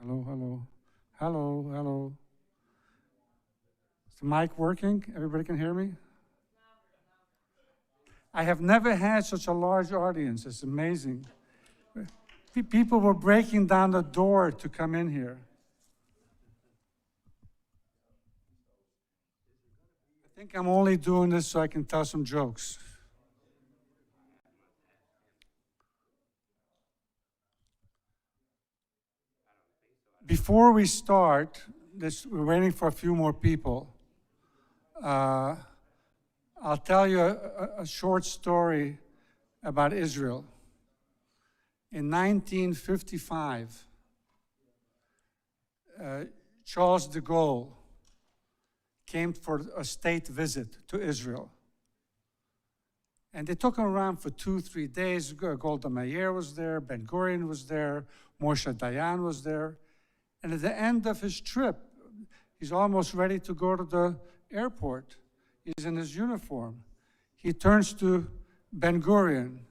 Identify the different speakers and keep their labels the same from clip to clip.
Speaker 1: Hello, hello. Hello, hello. Is the mic working? Everybody can hear me? I have never had such a large audience. It's amazing. People were breaking down the door to come in here. I think I'm only doing this so I can tell some jokes. Before we start, we're waiting for a few more people. I'll tell you a short story about Israel. In 1955, Charles de Gaulle came for a state visit to Israel. And they took him around for 2-3 days. Golda Meir was there, Ben Gurion was there, Moshe Dayan was there. And at the end of his trip, he's almost ready to go to the airport. He's in his uniform. He turns to Ben Gurion.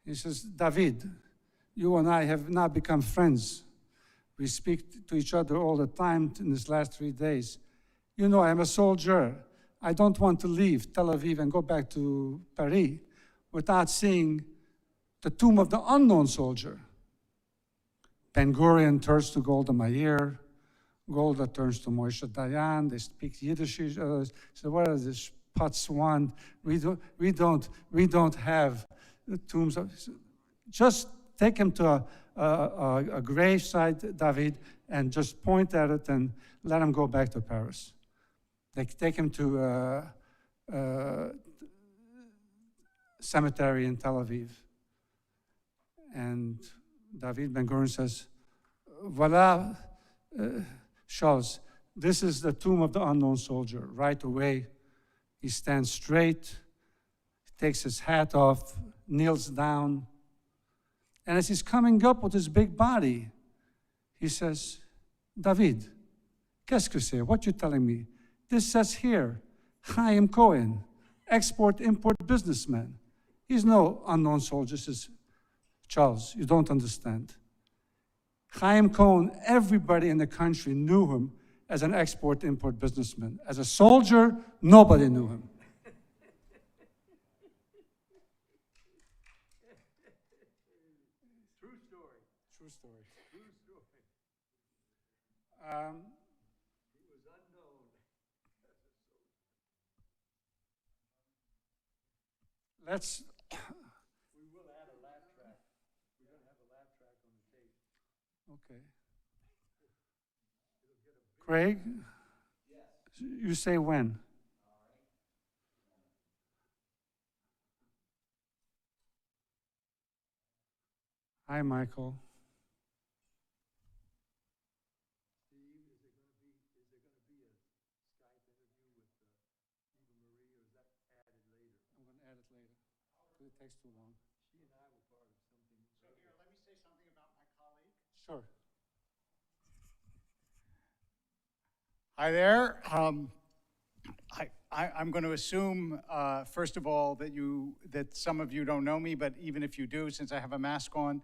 Speaker 1: He says, David, you and I have now become friends. We speak to each other all the time in these last 3 days. You know, I'm a soldier. I don't want to leave Tel Aviv and go back to Paris without seeing the tomb of the unknown soldier. Ben Gurion turns to Golda Meir. Golda turns to Moshe Dayan. They speak Yiddish. So what is this Patswan? We don't have the tombs. Just take him to a gravesite, David, and just point at it and let him go back to Paris. They take him to a cemetery in Tel Aviv. And David Ben Gurion says, voila, Charles, this is the tomb of the unknown soldier. Right away, he stands straight, takes his hat off, kneels down, and as he's coming up with his big body, he says, David, qu'est-ce que c'est? What you telling me? This says here, Chaim Cohen, export-import businessman. He's no unknown soldier. Says, Charles, you don't understand. Chaim Cohen, everybody in the country knew him as an export-import businessman. As a soldier, nobody knew him.
Speaker 2: True story.
Speaker 1: True story.
Speaker 2: True story. He was unknown as a soldier.
Speaker 1: Let's.
Speaker 2: We will add a laugh track. We're going to have a laugh track on the tape.
Speaker 1: Okay.
Speaker 2: It'll get a big.
Speaker 1: Craig,
Speaker 2: Yes.
Speaker 1: you say when? Hi, Michael.
Speaker 2: Steve, is there going to be a Skype interview with Eva Marie, or is that added later?
Speaker 1: I'm going to add it later. It takes too long.
Speaker 2: She and I were part of something.
Speaker 3: So here, let me say something about my colleague.
Speaker 1: Sure.
Speaker 3: Hi there. I'm going to assume, first of all, that some of you don't know me, but even if you do, since I have a mask on,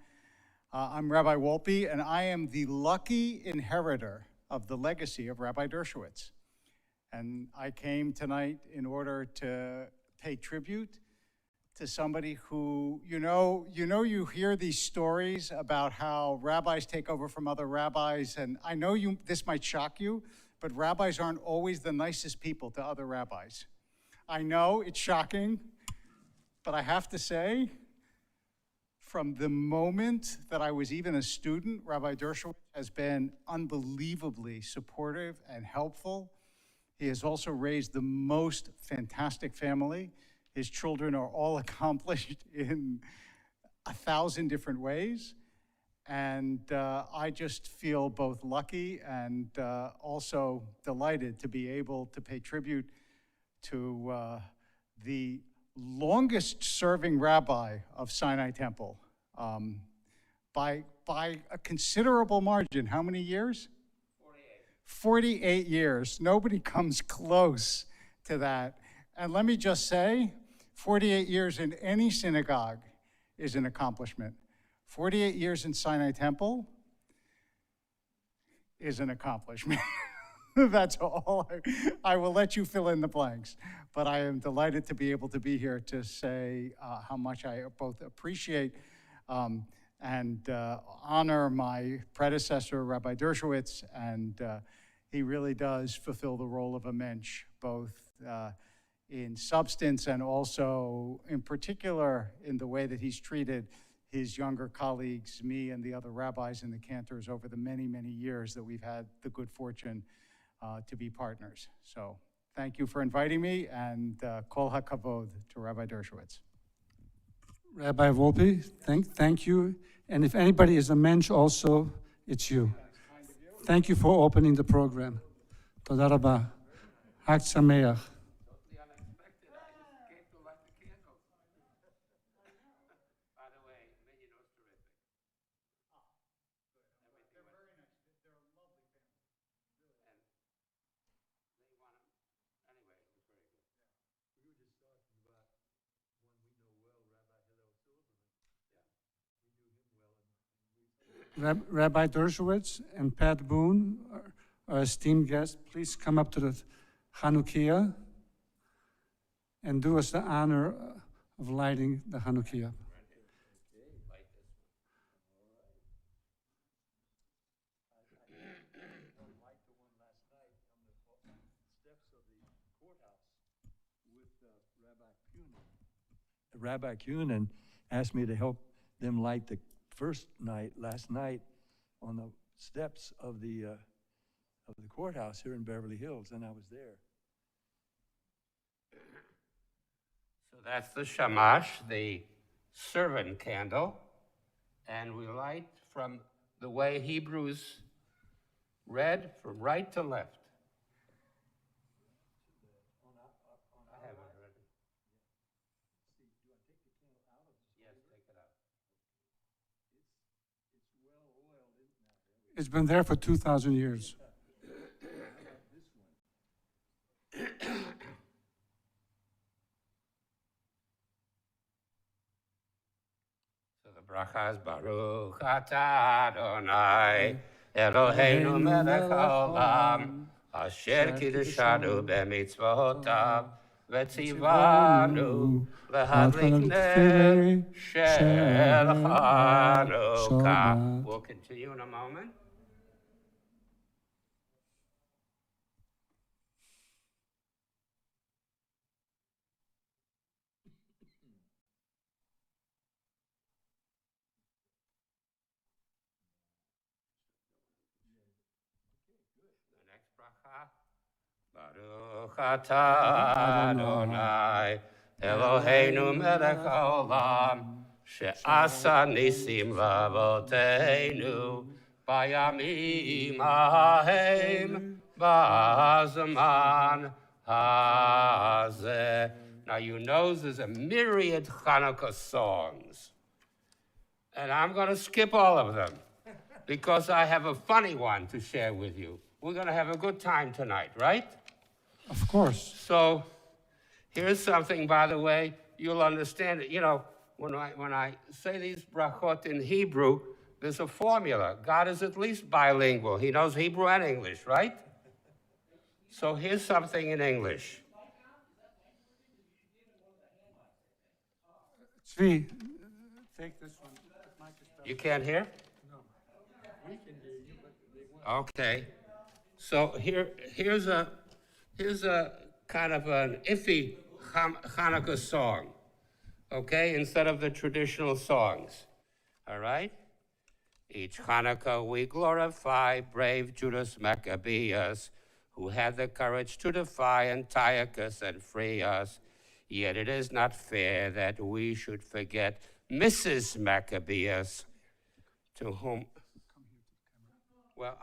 Speaker 3: I'm Rabbi Wolpe, and I am the lucky inheritor of the legacy of Rabbi Dershowitz. And I came tonight in order to pay tribute to somebody who, you hear these stories about how rabbis take over from other rabbis, and I know this might shock you, but rabbis aren't always the nicest people to other rabbis. I know it's shocking, but I have to say, from the moment that I was even a student, Rabbi Dershowitz has been unbelievably supportive and helpful. He has also raised the most fantastic family. His children are all accomplished in 1,000 different ways. And I just feel both lucky and also delighted to be able to pay tribute to the longest serving rabbi of Sinai Temple by a considerable margin. How many years? 48 years. Nobody comes close to that. And let me just say, 48 years in any synagogue is an accomplishment. 48 years in Sinai Temple is an accomplishment. That's all. I will let you fill in the blanks, but I am delighted to be able to be here to say how much I both appreciate and honor my predecessor, Rabbi Dershowitz, and he really does fulfill the role of a Mensch, both in substance and also in particular in the way that he's treated his younger colleagues, me and the other rabbis and the cantors over the many, many years that we've had the good fortune to be partners. So thank you for inviting me, and kol hakavod to Rabbi Dershowitz.
Speaker 1: Rabbi Volpe, thank you. And if anybody is a mensch also, it's you. Thank you for opening the program. Toda rabba. Hag Sameach.
Speaker 4: Totally unexpected. I just came to light the candles. By the way, Minyan was terrific.
Speaker 3: They're very nice. They're a lovely family.
Speaker 4: And they want to, anyway, it was very good.
Speaker 2: We were just talking about one we know well, Rabbi Hillel Silverman.
Speaker 4: Yeah.
Speaker 2: We knew him well, and we
Speaker 1: Rabbi Dershowitz and Pat Bonne, our esteemed guests, please come up to the Hanukkah and do us the honor of lighting the Hanukkah.
Speaker 4: Like this one.
Speaker 2: I liked the one last night on the steps of the courthouse with Rabbi Kuhn. Rabbi Kuhn asked me to help them light the first night, last night, on the steps of the courthouse here in Beverly Hills, and I was there.
Speaker 4: So that's the shamash, the servant candle, and we light from the way Hebrews read, from right to left. I have it ready. Yes, take it out.
Speaker 2: It's well oiled, isn't it?
Speaker 1: It's been there for 2,000 years.
Speaker 4: So the bracha is Baruch atah Adonai Eloheinu melech haolam asher kiddushanu b'mitzvotav v'tzivanu lahadlik ner shel Hanukkah. We'll continue in a moment. The next bracha. Baruch atah Adonai Eloheinu melech haolam she'asa nisim lavoteinu bayamim hahem ba'zman hazeh. Now you know there's a myriad Hanukkah songs, and I'm going to skip all of them because I have a funny one to share with you. We're going to have a good time tonight, right?
Speaker 1: Of course.
Speaker 4: So here's something, by the way, you'll understand it. You know, when I say these brachot in Hebrew, there's a formula. God is at least bilingual. He knows Hebrew and English, right? So here's something in English.
Speaker 1: Zvi, take this one.
Speaker 4: You can't hear? Okay. So here's a kind of an iffy Hanukkah song, okay, instead of the traditional songs. All right? Each Hanukkah we glorify brave Judas Maccabeus, who had the courage to defy Antiochus and free us. Yet it is not fair that we should forget Mrs. Maccabeus, to whom, well,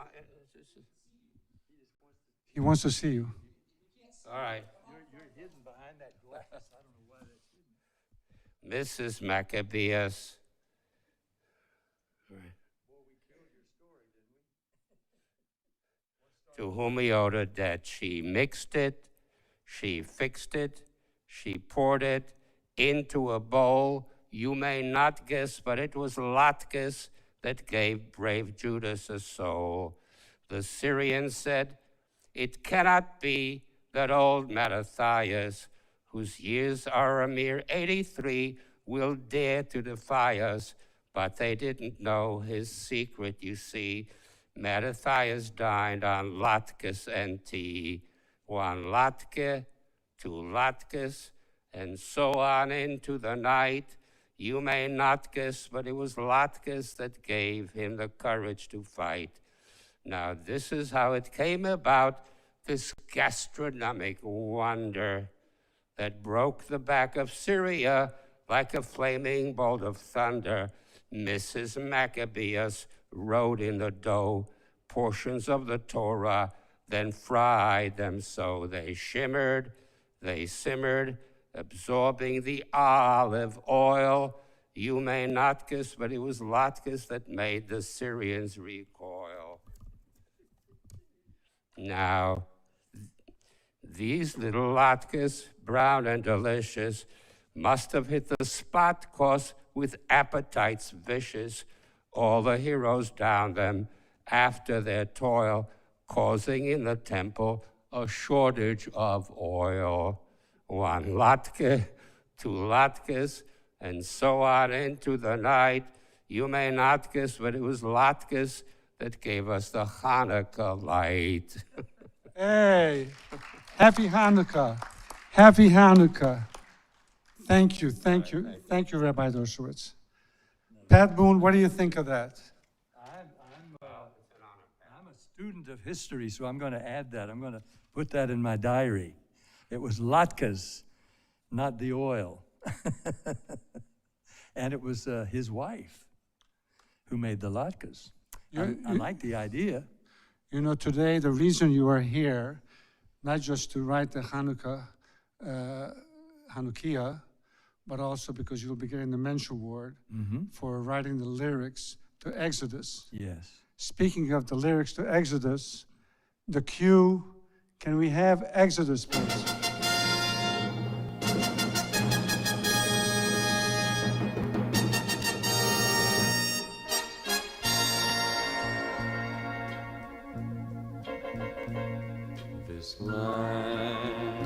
Speaker 1: He wants to see you.
Speaker 4: all right.
Speaker 2: You're hidden behind that glass. I don't know why that's hidden.
Speaker 4: Mrs. Maccabeus. All right.
Speaker 2: Boy, we killed your story, didn't we?
Speaker 4: To whom we owed a debt. She mixed it, she fixed it, she poured it into a bowl. You may not guess, but it was latkes that gave brave Judas a soul. The Syrians said, "It cannot be that old Mattathias, whose years are a mere 83, will dare to defy us." But they didn't know his secret, you see. Mattathias dined on latkes and tea. One latke, two latkes, and so on into the night. You may not guess, but it was latkes that gave him the courage to fight. Now, this is how it came about, this gastronomic wonder that broke the back of Syria like a flaming bolt of thunder. Mrs. Maccabeus wrote in the dough portions of the Torah, then fried them so they shimmered, they simmered, absorbing the olive oil. You may not guess, but it was latkes that made the Syrians recoil. Now, these little latkes, brown and delicious, must have hit the spot, 'cause with appetites vicious, all the heroes downed them after their toil, causing in the temple a shortage of oil. One latke, two latkes, and so on into the night. You may not guess, but it was latkes that gave us the Hanukkah light.
Speaker 1: Hey, happy Hanukkah. Happy Hanukkah. Thank you, thank you, thank you, Rabbi Dershowitz. Pat Bonne, what do you think of that?
Speaker 2: I'm a student of history, so I'm going to add that. I'm going to put that in my diary. It was latkes, not the oil. And it was his wife who made the latkes. I like the idea.
Speaker 1: You know, today, the reason you are here, not just to write the Hanukkah, but also because you'll be getting the Mensch Award for writing the lyrics to Exodus.
Speaker 2: Yes.
Speaker 1: Speaking of the lyrics to Exodus, the cue, can we have Exodus, please?
Speaker 5: This land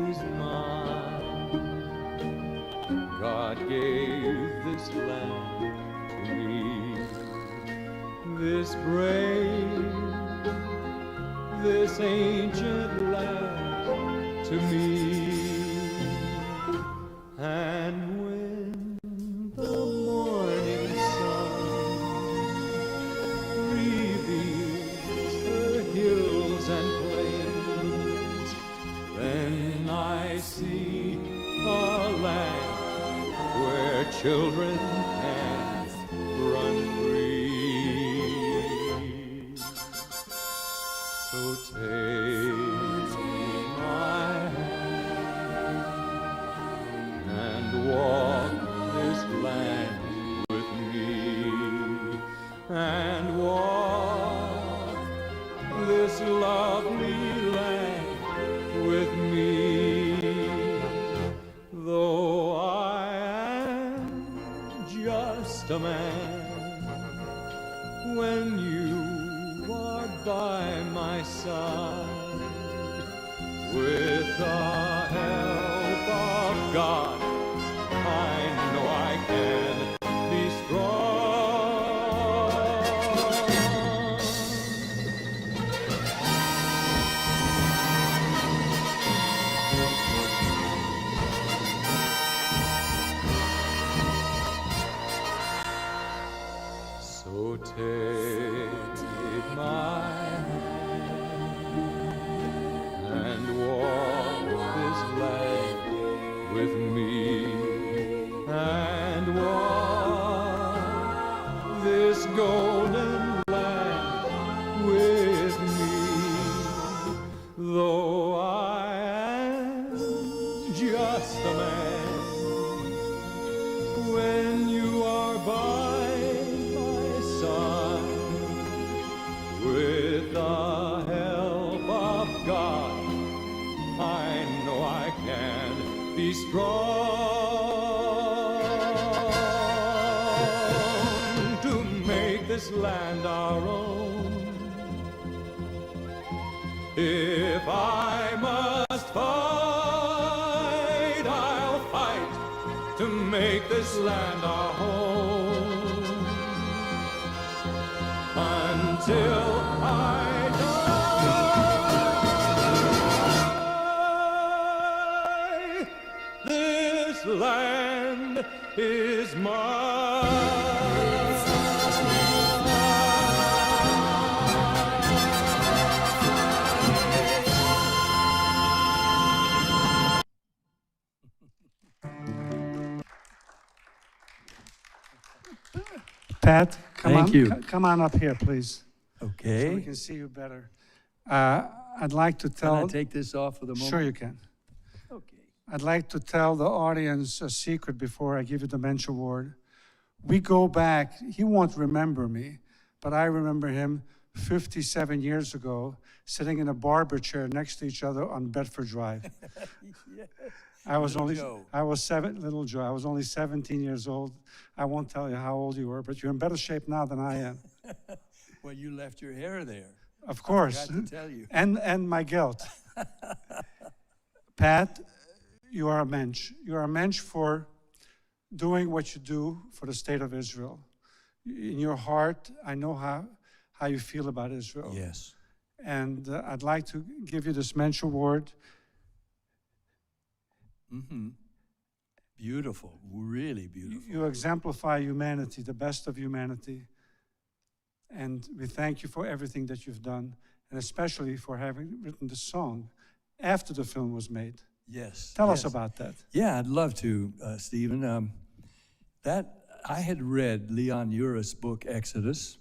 Speaker 5: is mine. God gave this land to me. This brave, this ancient land to me. And when the morning sun reveals the hills and plains, then I see a land where children can run free. So take my hand and walk this land with me, and walk this lovely land with me. Though I am just a man, when you are by my side, with the help of God, I know I can be strong. So take my hand and walk this land with me, and walk this golden land with me. Though I am just a man, when you are by my side, with the help of God, I know I can be strong to make this land our own. If I must fight, I'll fight to make this land our home. Until I die, this land is mine.
Speaker 1: Pat,
Speaker 2: Thank you.
Speaker 1: Come on up here, please, so we
Speaker 2: Okay.
Speaker 1: can see you better. I'd like to
Speaker 2: Can I
Speaker 1: tell.
Speaker 2: take this off for the moment?
Speaker 1: Sure you can.
Speaker 2: Okay.
Speaker 1: I'd like to tell the audience a secret before I give you the Mensch Award. We go back, he won't remember me, but I remember him 57 years ago, sitting in a barber chair next to each other on Bedford Drive. I was
Speaker 2: Little
Speaker 1: only,
Speaker 2: Joe.
Speaker 1: little Joe, I was only 17 years old. I won't tell you how old you were, but you're in better shape now than I am.
Speaker 2: Well, you left your hair there.
Speaker 1: Of course.
Speaker 2: Forgot to tell you.
Speaker 1: And my guilt. Pat, you are a mensch. You are a mensch for doing what you do for the state of Israel. In your heart, I know how you feel about Israel.
Speaker 2: Yes.
Speaker 1: And I'd like to give you this Mensch Award.
Speaker 2: Mm-hmm. Beautiful, really beautiful.
Speaker 1: You exemplify humanity, the best of humanity. And we thank you for everything that you've done, and especially for having written the song after the film was made.
Speaker 2: Yes.
Speaker 1: Tell us
Speaker 2: yes.
Speaker 1: about that.
Speaker 2: Yeah, I'd love to, Stephen. That I had read Leon Uris' book Exodus.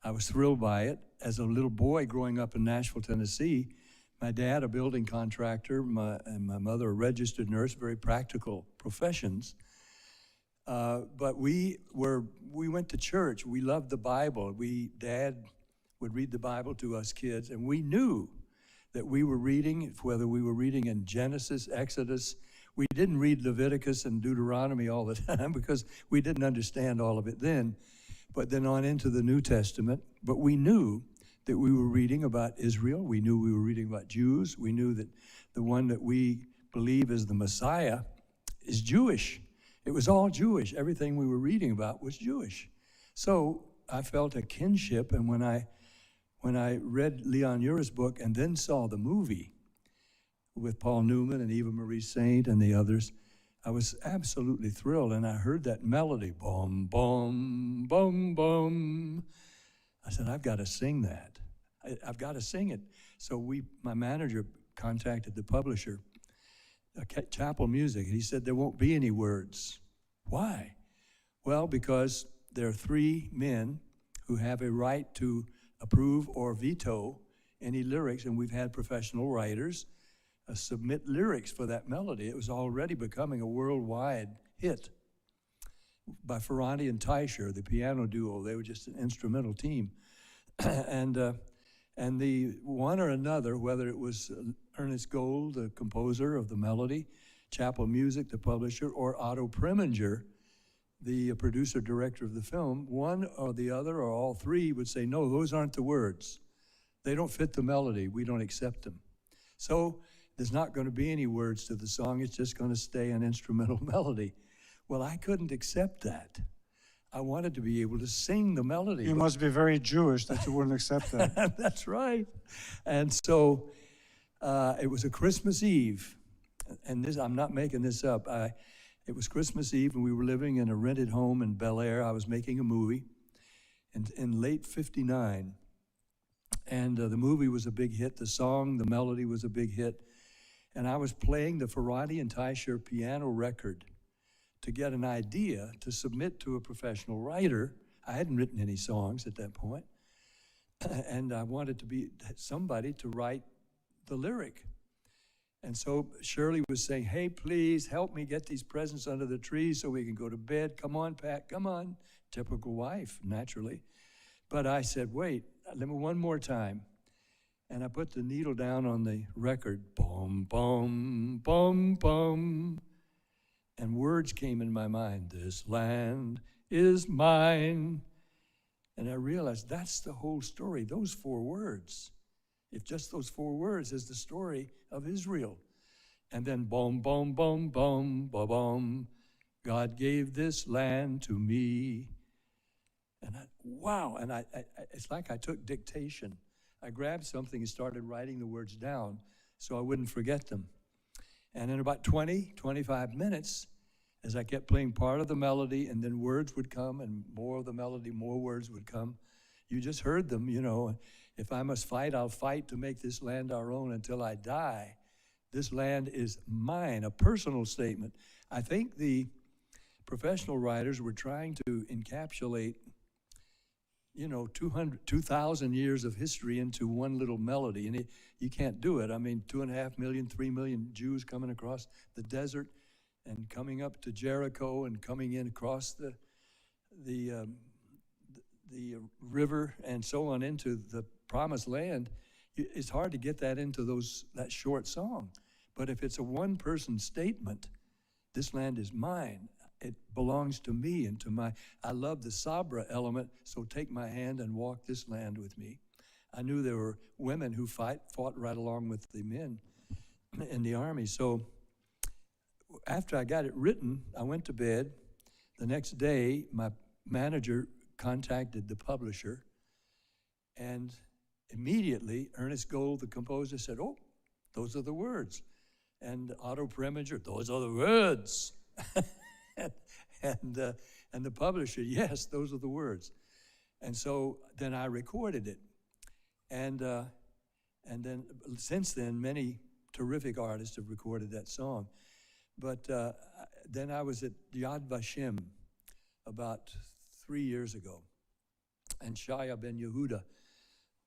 Speaker 2: I was thrilled by it. As a little boy growing up in Nashville, Tennessee, my dad, a building contractor, and my mother, a registered nurse, very practical professions. But we went to church. We loved the Bible. Dad would read the Bible to us kids, and we knew that we were reading, whether we were reading in Genesis, Exodus. We didn't read Leviticus and Deuteronomy all the time because we didn't understand all of it then, but then on into the New Testament. But we knew that we were reading about Israel. We knew we were reading about Jews. We knew that the one that we believe is the Messiah is Jewish. It was all Jewish. Everything we were reading about was Jewish. So I felt a kinship, and when I read Leon Uris' book and then saw the movie with Paul Newman and Eva Marie Saint and the others, I was absolutely thrilled, and I heard that melody, boom, boom, boom, boom. I said, I've got to sing that. I've got to sing it. So my manager contacted the publisher, Chapel Music, and he said, there won't be any words. Why? Well, because there are three men who have a right to approve or veto any lyrics, and we've had professional writers submit lyrics for that melody. It was already becoming a worldwide hit by Ferrante and Teicher, the piano duo. They were just an instrumental team. And the one or another, whether it was Ernest Gold, the composer of the melody, Chapel Music, the publisher, or Otto Preminger, the producer director of the film, one or the other or all three would say, no, those aren't the words. They don't fit the melody. We don't accept them. So there's not going to be any words to the song. It's just going to stay an instrumental melody. Well, I couldn't accept that. I wanted to be able to sing the melody.
Speaker 1: You must be very Jewish that you wouldn't accept that.
Speaker 2: That's right. And so it was a Christmas Eve, and this, I'm not making this up. It was Christmas Eve, and we were living in a rented home in Bel Air. I was making a movie in late '59, and the movie was a big hit. The song, the melody was a big hit, and I was playing the Ferrante and Teicher piano record to get an idea to submit to a professional writer. I hadn't written any songs at that point, and I wanted to be somebody to write the lyric. And so Shirley was saying, hey, please help me get these presents under the tree so we can go to bed. Come on, Pat, come on. Typical wife, naturally. But I said, wait, let me one more time. And I put the needle down on the record, boom, boom, boom, boom. And words came in my mind, this land is mine. And I realized that's the whole story, those 4 words. If just those 4 words is the story of Israel. And then boom, boom, boom, boom, boom, boom. God gave this land to me. And wow, and it's like I took dictation. I grabbed something and started writing the words down so I wouldn't forget them. And in about 20, 25 minutes, as I kept playing part of the melody, and then words would come, and more of the melody, more words would come. You just heard them, you know. If I must fight, I'll fight to make this land our own until I die. This land is mine, a personal statement. I think the professional writers were trying to encapsulate, 2,000 years of history into one little melody, and you can't do it. I mean, 2.5 million, 3 million Jews coming across the desert and coming up to Jericho and coming in across the river and so on into the promised land. It's hard to get that into that short song. But if it's a one-person statement, this land is mine. It belongs to me and I love the Sabra element, so take my hand and walk this land with me. I knew there were women who fought right along with the men in the army. So after I got it written, I went to bed. The next day, my manager contacted the publisher, and immediately Ernest Gold, the composer, said, "Oh, those are the words." And Otto Preminger, "Those are the words." and the publisher, "Yes, those are the words." And so then I recorded it. And then since then, many terrific artists have recorded that song. But then I was at Yad Vashem about 3 years ago. And Shaya ben Yehuda,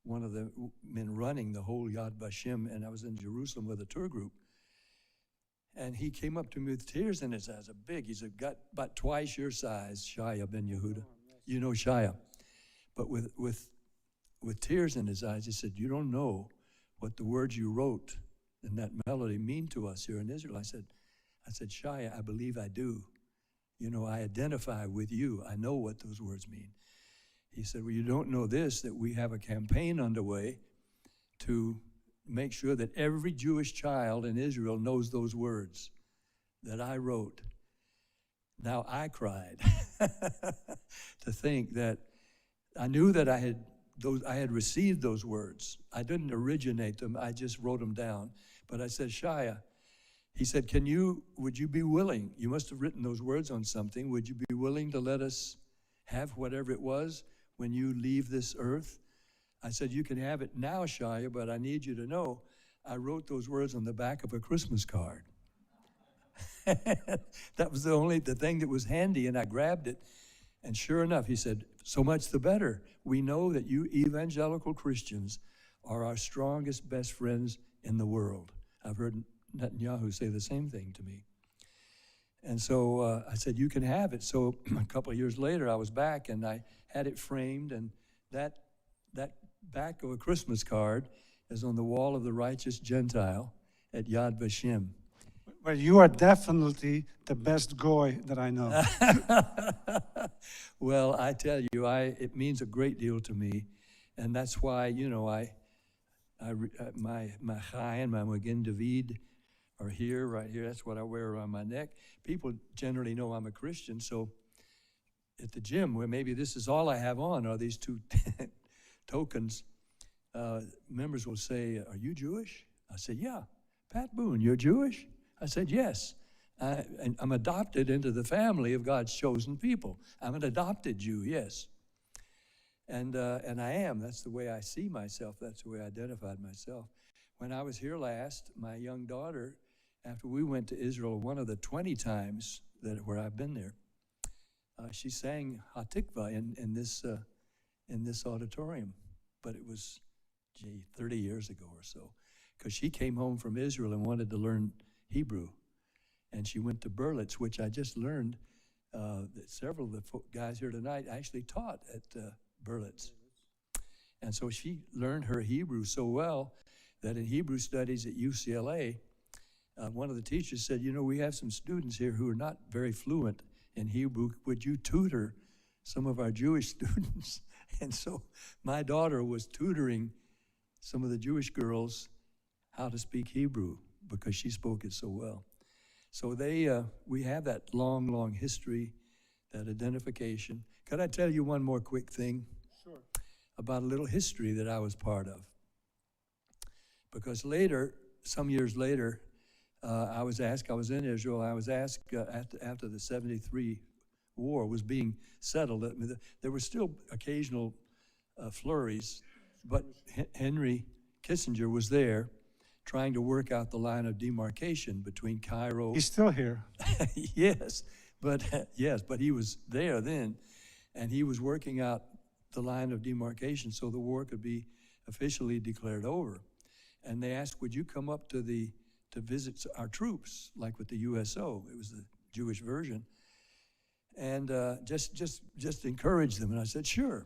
Speaker 2: one of the men running the whole Yad Vashem, and I was in Jerusalem with a tour group. And he came up to me with tears in his eyes, he's got about twice your size, Shaya ben Yehuda. You know Shaya. But with tears in his eyes, he said, "You don't know what the words you wrote in that melody mean to us here in Israel." I said, "Shaya, I believe I do. I identify with you. I know what those words mean." He said, "Well, you don't know this, that we have a campaign underway to make sure that every Jewish child in Israel knows those words that I wrote." Now I cried to think that I knew that I had received those words. I didn't originate them, I just wrote them down. But I said, "Shaya," he said, would you be willing, you must have written those words on something, would you be willing to let us have whatever it was when you leave this earth? I said, "You can have it now, Shaya, but I need you to know I wrote those words on the back of a Christmas card." That was the thing that was handy, and I grabbed it. And sure enough, he said, "So much the better. We know that you evangelical Christians are our strongest, best friends in the world." I've heard Netanyahu say the same thing to me. And so I said, "You can have it." So a couple of years later, I was back, and I had it framed, and that back of a Christmas card is on the wall of the righteous Gentile at Yad Vashem.
Speaker 1: Well, you are definitely the best goy that I know.
Speaker 2: Well, I tell you, it means a great deal to me, and that's why, my Chai and my Magen David are here, right here. That's what I wear around my neck. People generally know I'm a Christian, so at the gym, where maybe this is all I have on, are these two tokens. Members will say, "Are you Jewish?" I said, "Yeah." "Pat Bonne, you're Jewish?" I said, "Yes. And I'm adopted into the family of God's chosen people. I'm an adopted Jew, yes." And I am. That's the way I see myself. That's the way I identified myself. When I was here last, my young daughter, after we went to Israel, one of the 20 times where I've been there, she sang Hatikva in this auditorium. But it was, 30 years ago or so, because she came home from Israel and wanted to learn Hebrew. And she went to Berlitz, which I just learned that several of the guys here tonight actually taught at Berlitz. And so she learned her Hebrew so well that in Hebrew studies at UCLA, one of the teachers said, "We have some students here who are not very fluent in Hebrew. Would you tutor some of our Jewish students?" And so my daughter was tutoring some of the Jewish girls how to speak Hebrew because she spoke it so well. So we have that long, long history, that identification. Could I tell you one more quick thing?
Speaker 1: Sure.
Speaker 2: About a little history that I was part of. Because later, some years later, I was in Israel, I was asked after the 73 war was being settled, there were still occasional flurries, but Henry Kissinger was there trying to work out the line of demarcation between Cairo.
Speaker 1: He's still here.
Speaker 2: Yes, but he was there then, and he was working out the line of demarcation so the war could be officially declared over. And they asked, would you come up to visit our troops, like with the USO? It was the Jewish version, and just encourage them. And I said, sure.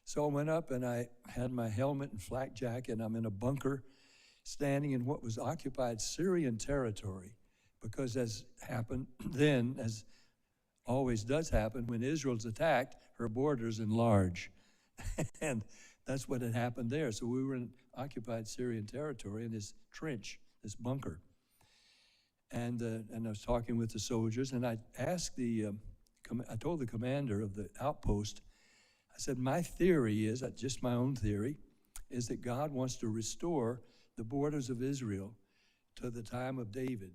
Speaker 2: So I went up and I had my helmet and flak jacket, and I'm in a bunker standing in what was occupied Syrian territory, because as happened then, as always does happen, when Israel's attacked, her borders enlarge. And that's what had happened there. So we were in occupied Syrian territory in this trench, this bunker. And I was talking with the soldiers, and I asked I told the commander of the outpost, I said, my theory is, just my own theory, is that God wants to restore the borders of Israel to the time of David,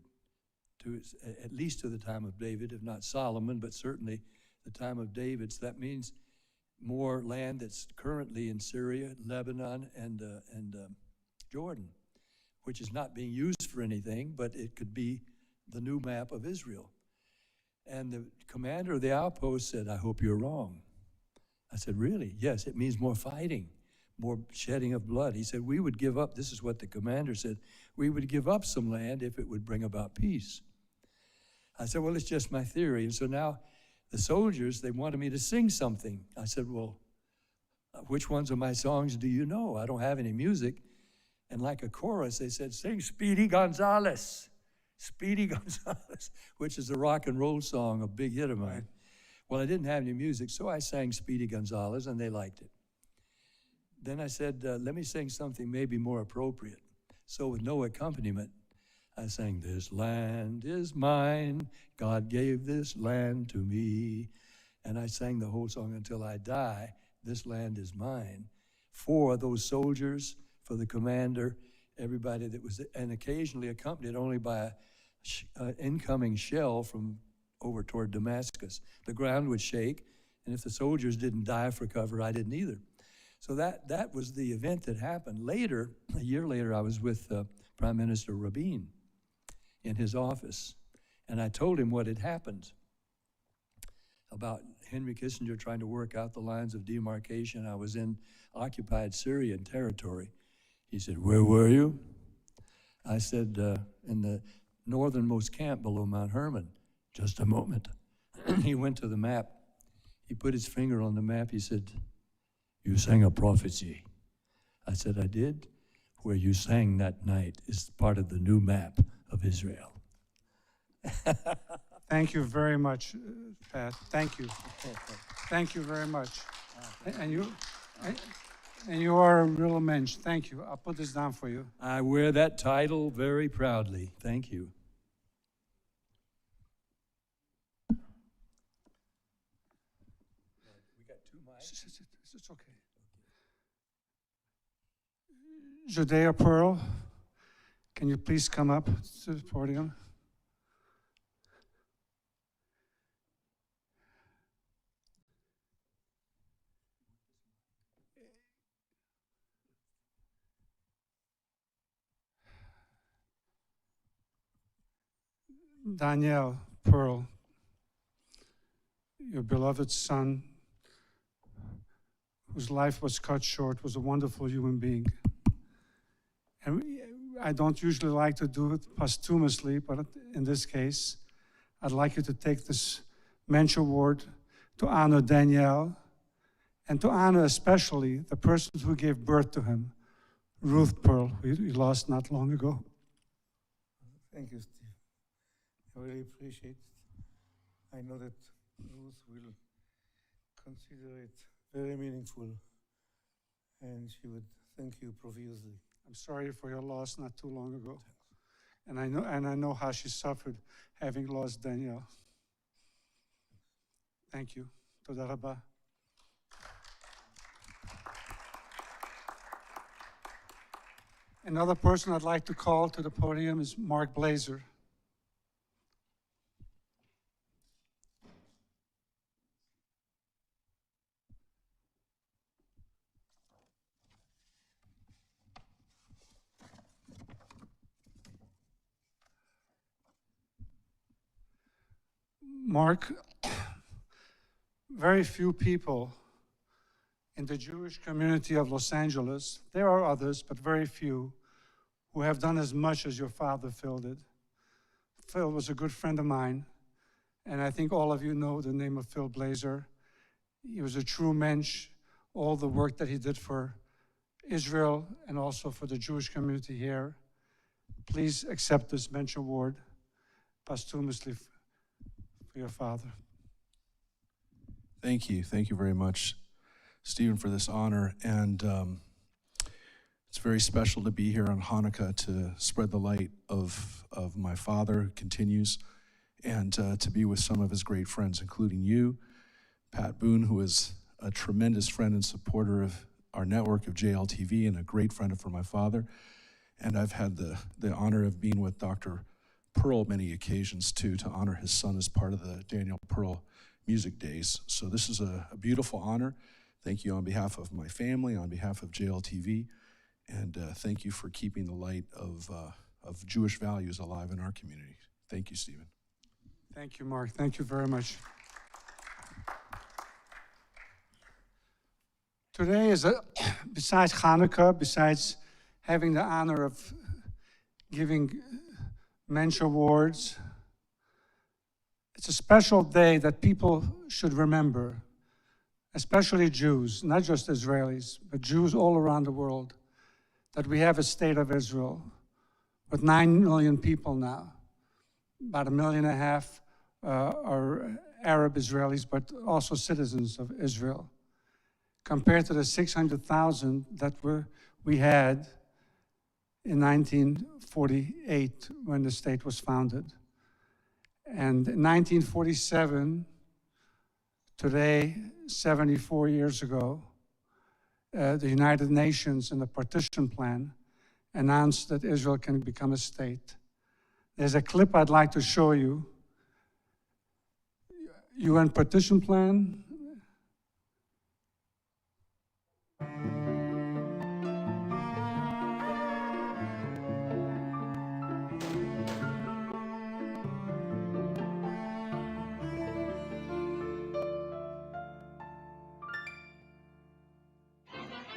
Speaker 2: at least to the time of David, if not Solomon, but certainly the time of David. So that means more land that's currently in Syria, Lebanon, and Jordan, which is not being used for anything, but it could be the new map of Israel. And the commander of the outpost said, I hope you're wrong. I said, really? Yes, it means more fighting, more shedding of blood. He said, we would give up, this is what the commander said, we would give up some land if it would bring about peace. I said, well, it's just my theory. And so now the soldiers, they wanted me to sing something. I said, well, which ones of my songs do you know? I don't have any music. And like a chorus, they said, sing Speedy Gonzales, Speedy Gonzales, which is a rock and roll song, a big hit of mine. Well, I didn't have any music, so I sang Speedy Gonzales, and they liked it. Then I said, let me sing something maybe more appropriate. So with no accompaniment, I sang, this land is mine, God gave this land to me. And I sang the whole song until I die, this land is mine. For those soldiers, for the commander, everybody that was, and occasionally accompanied only by an incoming shell from over toward Damascus. The ground would shake, and if the soldiers didn't die for cover, I didn't either. So that was the event that happened. Later, a year later, I was with Prime Minister Rabin in his office, and I told him what had happened about Henry Kissinger trying to work out the lines of demarcation. I was in occupied Syrian territory. He said, where were you? I said, in the northernmost camp below Mount Hermon. Just a moment. He went to the map. He put his finger on the map. He said, you sang a prophecy. I said, I did. Where you sang that night is part of the new map of Israel.
Speaker 1: Thank you very much, Pat. Thank you. Thank you very much. And you are a real Mensch. Thank you. I'll put this down for you.
Speaker 2: I wear that title very proudly. Thank you. We got two mics.
Speaker 1: It's okay. Judea Pearl, can you please come up to the podium? Danielle Pearl, your beloved son, whose life was cut short, was a wonderful human being. And I don't usually like to do it posthumously, but in this case, I'd like you to take this Mensch Award to honor Danielle and to honor especially the person who gave birth to him, Ruth Pearl, who we lost not long ago.
Speaker 6: Thank you, Steve. I really appreciate it. I know that Ruth will consider it very meaningful, and she would thank you profusely.
Speaker 1: I'm sorry for your loss not too long ago. And I know how she suffered having lost Danielle. Thank you. Toda rabba. Another person I'd like to call to the podium is Mark Blazer. Mark, very few people in the Jewish community of Los Angeles, there are others, but very few, who have done as much as your father, Phil, did. Phil was a good friend of mine, and I think all of you know the name of Phil Blazer. He was a true Mensch. All the work that he did for Israel and also for the Jewish community here. Please accept this Mensch Award posthumously for your father.
Speaker 7: Thank you very much, Stephen, for this honor. And it's very special to be here on Hanukkah to spread the light of my father, who continues, and to be with some of his great friends, including you, Pat Bonne, who is a tremendous friend and supporter of our network of JLTV and a great friend for my father. And I've had the honor of being with Dr. Pearl many occasions too, to honor his son as part of the Daniel Pearl Music Days. So this is a beautiful honor. Thank you on behalf of my family, on behalf of JLTV, and thank you for keeping the light of Jewish values alive in our community. Thank you, Stephen.
Speaker 1: Thank you, Mark. Thank you very much. Today is besides Hanukkah, besides having the honor of giving Mensch Awards, it's a special day that people should remember, especially Jews, not just Israelis, but Jews all around the world, that we have a state of Israel with 9 million people now. About 1.5 million are Arab Israelis, but also citizens of Israel, compared to the 600,000 that we had in 1948 when the state was founded. And in 1947, today, 74 years ago, the United Nations in the partition plan announced that Israel can become a state. There's a clip I'd like to show you. UN partition plan.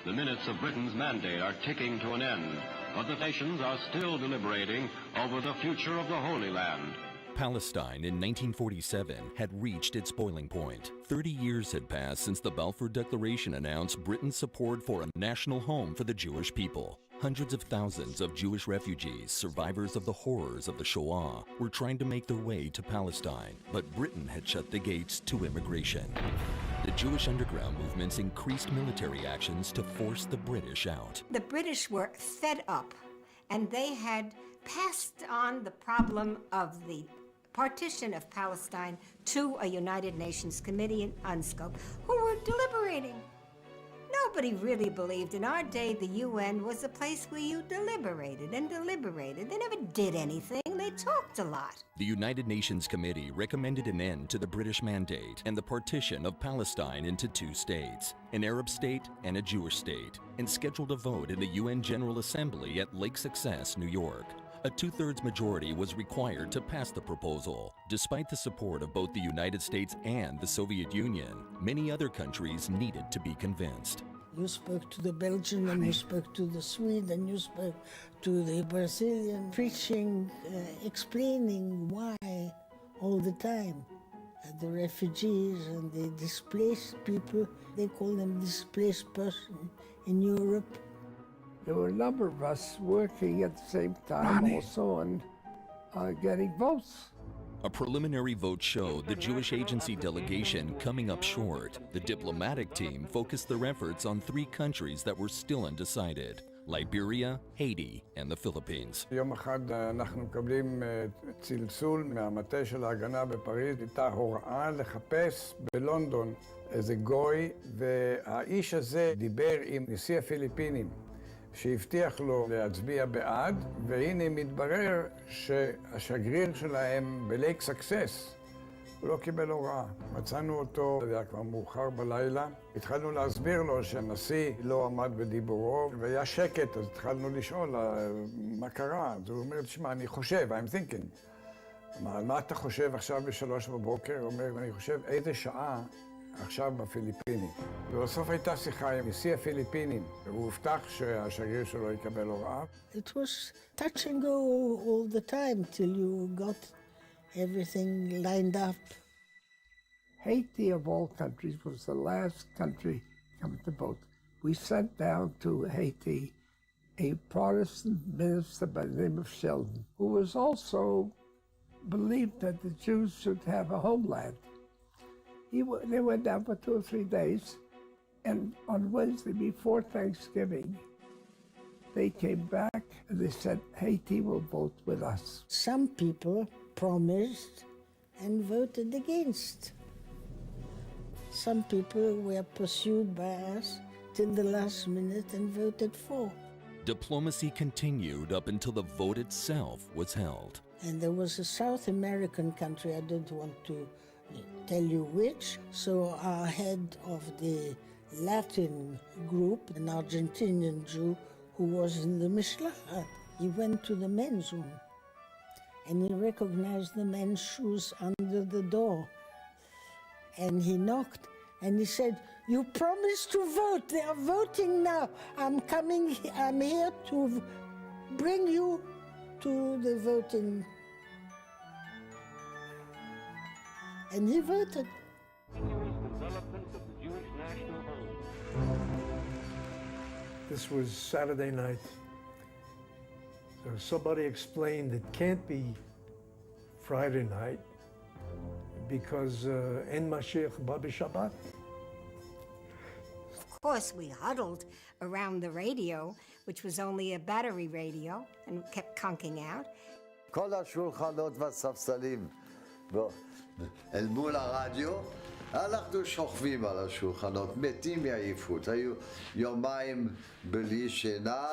Speaker 8: The minutes of Britain's mandate are ticking to an end, but the nations are still deliberating over the future of the Holy Land.
Speaker 9: Palestine in 1947 had reached its boiling point. 30 years had passed since the Balfour Declaration announced Britain's support for a national home for the Jewish people. Hundreds of thousands of Jewish refugees, survivors of the horrors of the Shoah, were trying to make their way to Palestine, but Britain had shut the gates to immigration. The Jewish underground movements increased military actions to force the British out.
Speaker 10: The British were fed up, and they had passed on the problem of the partition of Palestine to a United Nations committee in UNSCOP, who were deliberating. Nobody really believed in our day the UN was a place where you deliberated and deliberated. They never did anything. They talked a lot.
Speaker 9: The United Nations Committee recommended an end to the British mandate and the partition of Palestine into 2 states, an Arab state and a Jewish state, and scheduled a vote in the UN General Assembly at Lake Success, New York. A 2/3 majority was required to pass the proposal. Despite the support of both the United States and the Soviet Union, many other countries needed to be convinced.
Speaker 11: You spoke to the Belgian, and you spoke to the Swede, and you spoke to the Brazilian, preaching, explaining why all the time. The refugees and the displaced people, they call them displaced person in Europe.
Speaker 12: There were a number of us working at the same time also on getting votes.
Speaker 9: A preliminary vote showed the Jewish agency delegation coming up short. The diplomatic team focused their efforts on 3 countries that were still undecided: Liberia, Haiti, and the Philippines.
Speaker 12: יום אחד אנחנו מקבלים צלצול מהמטה של ההגנה בפריז, הייתה הוראה לחפש בלונדון איזה גוי, והאיש הזה דיבר עם נשיא הפיליפינים, שהבטיח לו להצביע בעד, והנה מתברר שהשגריר שלהם בלייק סקסס, הוא לא קיבל הוראה. מצאנו אותו, זה היה כבר מאוחר בלילה. התחלנו להסביר לו שהנשיא לא עמד בדיבורו, והיה שקט, אז התחלנו לשאול מה קרה. אז הוא אומר, תשמע, אני חושב, I'm thinking. מה אתה חושב עכשיו ב3 בבוקר? הוא אומר, אני חושב איזה שעה עכשיו בפיליפינים. ובסוף הייתה שיחה עם נשיא הפיליפינים, והוא הובטח שהשגריר שלו יקבל הוראה.
Speaker 11: It was touch and go all the time till you got everything lined up.
Speaker 12: Haiti, of all countries, was the last country coming to vote. We sent down to Haiti a Protestant minister by the name of Sheldon, who was also believed that the Jews should have a homeland. They went down for 2 or 3 days, and on Wednesday before Thanksgiving, they came back and they said, Haiti will vote with us.
Speaker 11: Some people promised and voted against. Some people were pursued by us till the last minute and voted for.
Speaker 9: Diplomacy continued up until the vote itself was held.
Speaker 11: And there was a South American country, I don't want to tell you which, so our head of the Latin group, an Argentinian Jew who was in the Mishlachat, he went to the men's room and he recognized the men's shoes under the door. And he knocked and he said, "You promised to vote, they are voting now. I'm here to bring you to the voting." And he voted.
Speaker 6: This was Saturday night. So somebody explained it can't be Friday night because En Mashiach ba b'Shabbat.
Speaker 10: Of course, we huddled around the radio, which was only a battery radio, and kept conking out.
Speaker 13: כל השולחנות והספסלים אל מול הרדיו, אנחנו שוכבים על השולחנות, מתים מעייפות. היו יומיים בלי שינה,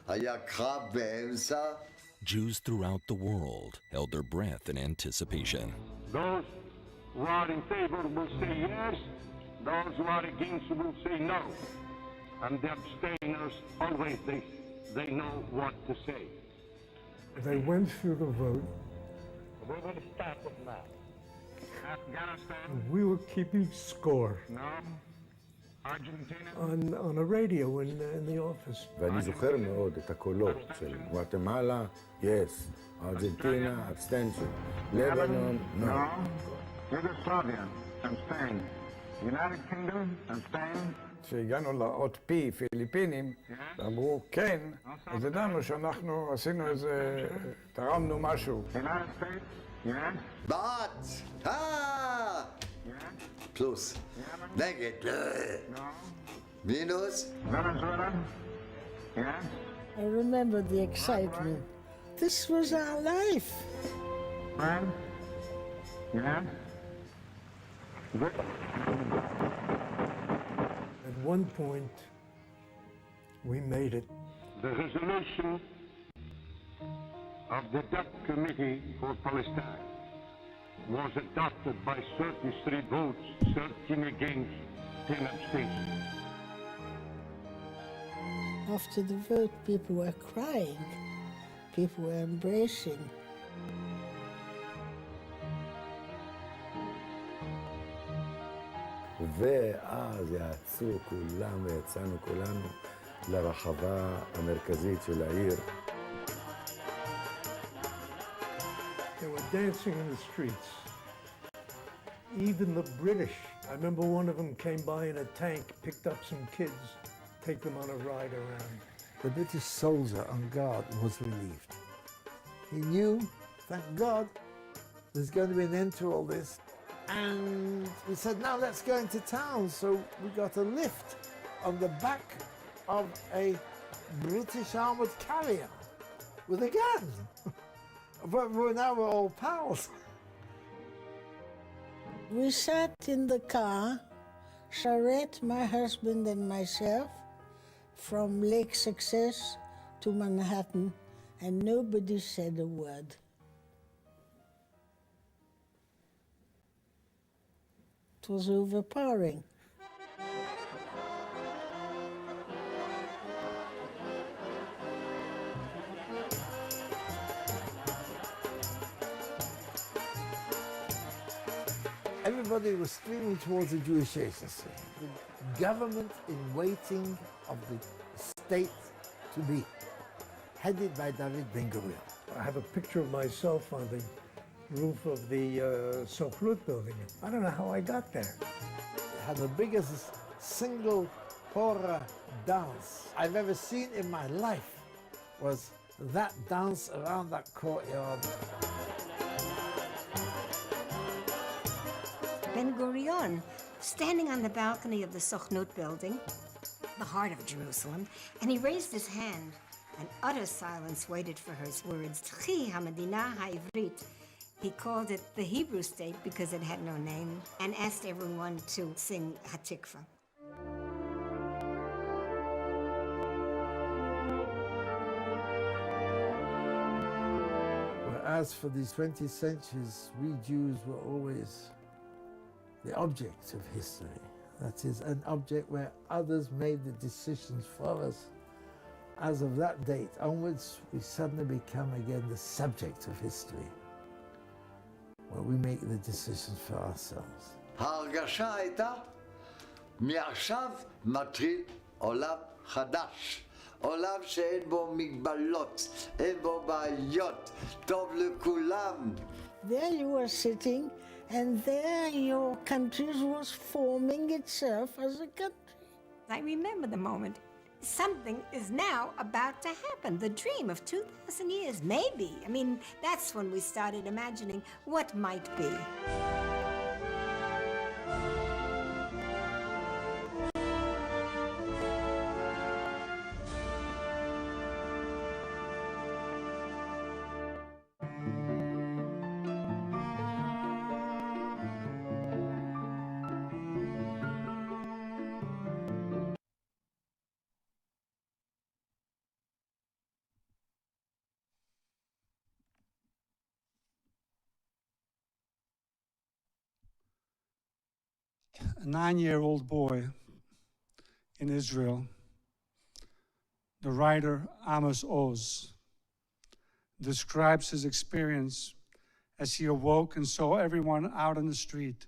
Speaker 13: היה קרב באמצע.
Speaker 9: Jews throughout the world held their breath in anticipation.
Speaker 14: Those who are in favor will say yes, those who are against will say no. And the abstainers always, they know what to say.
Speaker 6: They went through the vote.
Speaker 14: We're going to start with that. Afghanistan?
Speaker 6: We were keeping score.
Speaker 14: No. Argentina?
Speaker 6: On a radio in the office.
Speaker 15: ואני זוכר מאוד את הקולות של גואטמלה, yes, ארגנטינה, abstention, Lebanon, no.
Speaker 14: Yugoslavia and Spain. United Kingdom and Spain.
Speaker 12: כשהגענו לאות פי, פיליפינים, אמרו כן, אז ידענו שאנחנו עשינו איזה, תרמנו משהו.
Speaker 14: United States? Yes.
Speaker 13: בעד! פלוס. נגד. מינוס.
Speaker 14: Venezuela? Yes.
Speaker 11: I remember the excitement. This was our life.
Speaker 14: France? Yes.
Speaker 6: At one point, we made it.
Speaker 14: The resolution of the DUP Committee for Palestine was adopted by 33 votes, 13 against, 10 abstentions.
Speaker 11: After the vote, people were crying. People were embracing.
Speaker 15: ואז יצאו כולם ויצאנו כולנו לרחבה המרכזית של העיר.
Speaker 6: They were dancing in the streets. Even the British. I remember one of them came by in a tank, picked up some kids, take them on a ride around.
Speaker 16: The British soldier on guard was relieved. He knew, thank God,
Speaker 15: there's going to be an end to all this. And we said, now let's go into town. So we got a lift on the back of a British armored carrier with a gun. But now we're all pals.
Speaker 11: We sat in the car, Charette, my husband, and myself, from Lake Success to Manhattan, and nobody said a word. It was overpowering.
Speaker 15: Everybody was streaming towards the Jewish agency. The government in waiting of the state to be, headed by David Ben-Gurion.
Speaker 6: I have a picture of myself on the roof of the Sochrut building. I don't know how I got there.
Speaker 15: It had the biggest single Hora dance I've ever seen in my life, was that dance around that courtyard.
Speaker 10: Ben-Gurion, standing on the balcony of the Sochnut building, the heart of Jerusalem, and he raised his hand, and utter silence waited for his words. Tchi HaMedina HaIvrit. He called it the Hebrew state because it had no name, and asked everyone to sing Hatikva.
Speaker 15: Whereas for these 20 centuries, we Jews were always the object of history. That is, an object where others made the decisions for us. As of that date onwards, we suddenly become again the subject of history, where we make the decisions for ourselves.
Speaker 13: ההרגשה הייתה, מעכשיו מתחיל עולם חדש. עולם שאין בו מגבלות, אין בו בעיות, טוב לכולם.
Speaker 11: There you were sitting, and there your country was forming itself as a country.
Speaker 10: I remember the moment. Something is now about to happen. The dream of 2,000 years, maybe. I mean, that's when we started imagining what might be.
Speaker 1: A 9-year-old boy in Israel, the writer Amos Oz describes his experience as he awoke and saw everyone out on the street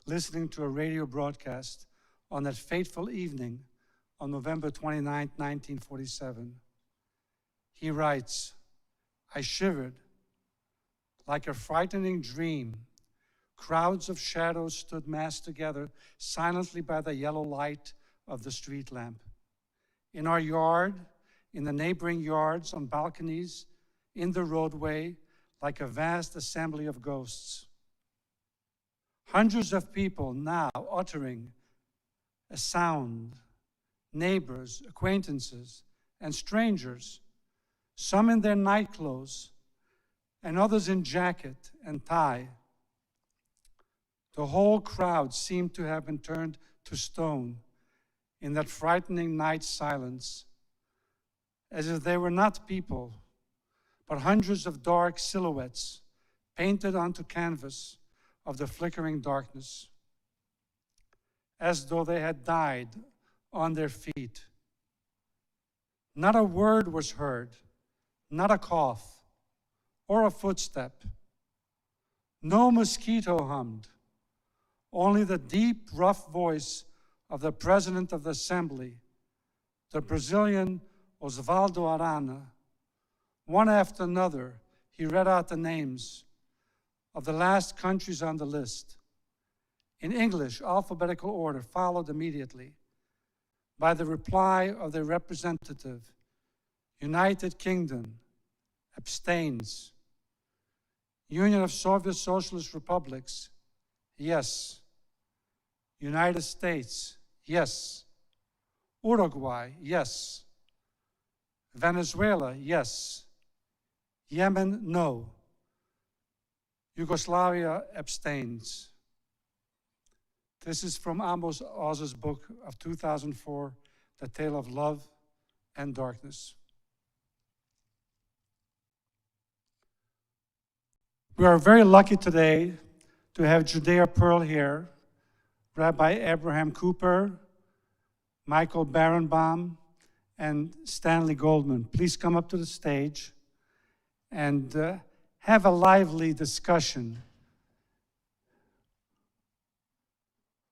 Speaker 1: listening to a radio broadcast on that fateful evening on November 29, 1947. He writes, "I shivered like a frightening dream. Crowds of shadows stood massed together silently by the yellow light of the street lamp. In our yard, in the neighboring yards, on balconies, in the roadway, like a vast assembly of ghosts. Hundreds of people now uttering a sound, neighbors, acquaintances, and strangers, some in their nightclothes, and others in jacket and tie. The whole crowd seemed to have been turned to stone in that frightening night silence, as if they were not people, but hundreds of dark silhouettes painted onto canvas of the flickering darkness, as though they had died on their feet. Not a word was heard, not a cough or a footstep. No mosquito hummed. Only the deep, rough voice of the President of the Assembly, the Brazilian Osvaldo Arana. One after another, he read out the names of the last countries on the list. In English, alphabetical order followed immediately by the reply of the representative. United Kingdom abstains. Union of Soviet Socialist Republics, yes. United States, yes. Uruguay, yes. Venezuela, yes. Yemen, no. Yugoslavia abstains. This is from Amos Oz's book of 2004, The Tale of Love and Darkness. We are very lucky today to have Judea Pearl here, Rabbi Abraham Cooper, Michael Barenbaum, and Stanley Goldman. Please come up to the stage and have a lively discussion.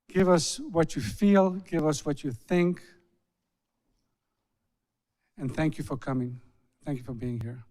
Speaker 1: Give us what you feel, give us what you think, and thank you for coming. Thank you for being here.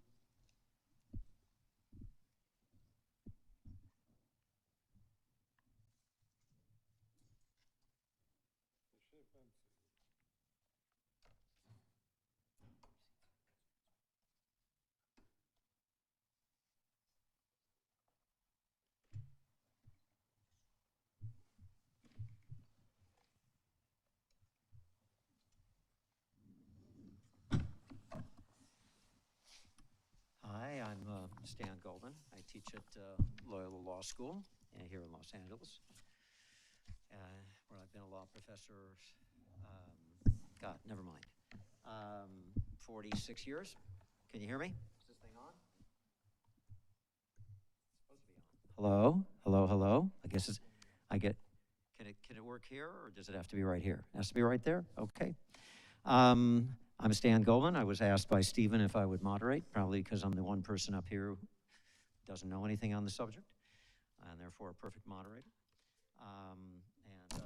Speaker 16: Hi, I'm Stan Goldman. I teach at Loyola Law School here in Los Angeles, where I've been a law professor, 46 years. Can you hear me? Is this thing on? It's supposed to be on. Hello? Hello, hello? I guess it's, can it work here, or does it have to be right here? It has to be right there? Okay. I'm Stan Goldman. I was asked by Stephen if I would moderate, probably because I'm the one person up here who doesn't know anything on the subject, and therefore a perfect moderator. And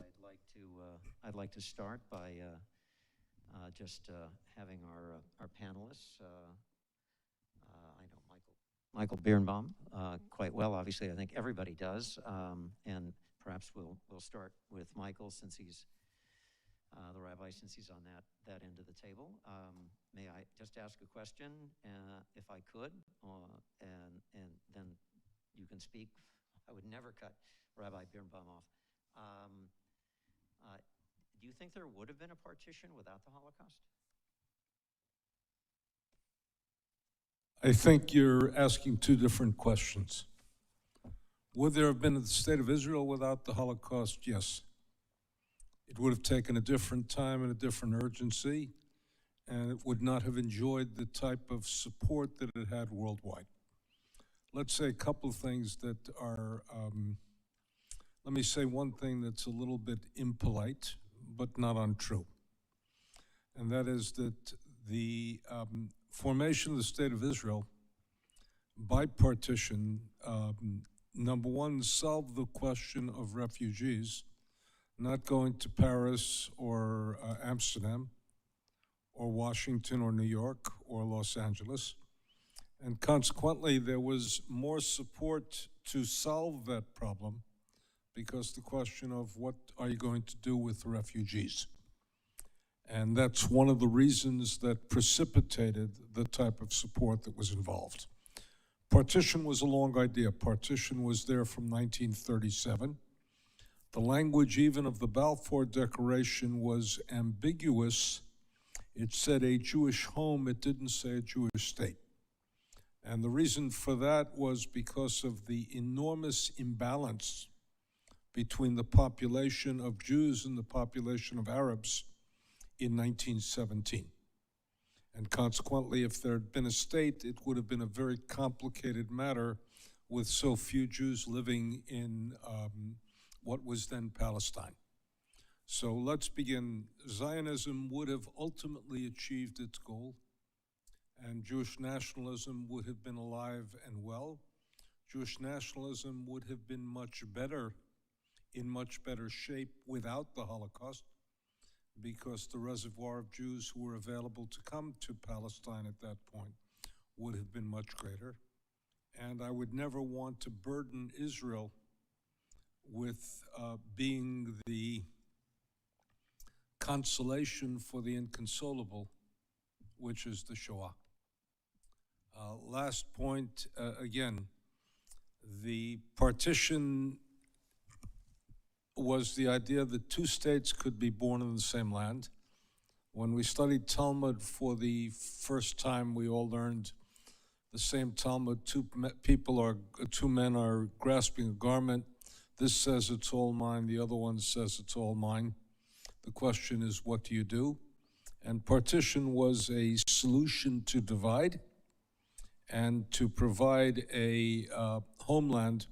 Speaker 16: I'd like to start by just having our panelists. I know Michael Birnbaum quite well. Obviously, I think everybody does, and perhaps we'll start with Michael, since he's the rabbi, since he's on that end of the table. May I just ask a question, if I could, and then you can speak. I would never cut Rabbi Birnbaum off. Do you think there would have been a partition without the Holocaust?
Speaker 5: I think you're asking two different questions. Would there have been a state of Israel without the Holocaust? Yes. It would have taken a different time and a different urgency, and it would not have enjoyed the type of support that it had worldwide. Let's say a couple of things that are, let me say one thing that's a little bit impolite, but not untrue. And that is that the formation of the State of Israel by partition, number one, solved the question of refugees not going to Paris or Amsterdam or Washington or New York or Los Angeles. And consequently, there was more support to solve that problem, because the question of what are you going to do with the refugees? And that's one of the reasons that precipitated the type of support that was involved. Partition was a long idea. Partition was there from 1937. The language even of the Balfour Declaration was ambiguous. It said a Jewish home, it didn't say a Jewish state. And the reason for that was because of the enormous imbalance between the population of Jews and the population of Arabs in 1917. And consequently, if there had been a state, it would have been a very complicated matter with so few Jews living in what was then Palestine. So let's begin. Zionism would have ultimately achieved its goal, and Jewish nationalism would have been alive and well. Jewish nationalism would have been much better, in much better shape without the Holocaust, because the reservoir of Jews who were available to come to Palestine at that point would have been much greater. And I would never want to burden Israel with being the consolation for the inconsolable, which is the Shoah. Last point, again, The partition was the idea that two states could be born in the same land. When we studied Talmud for the first time, we all learned the same Talmud. Two men are grasping a garment. This says it's all mine, the other one says it's all mine. The question is, what do you do? And partition was a solution to divide and to provide a homeland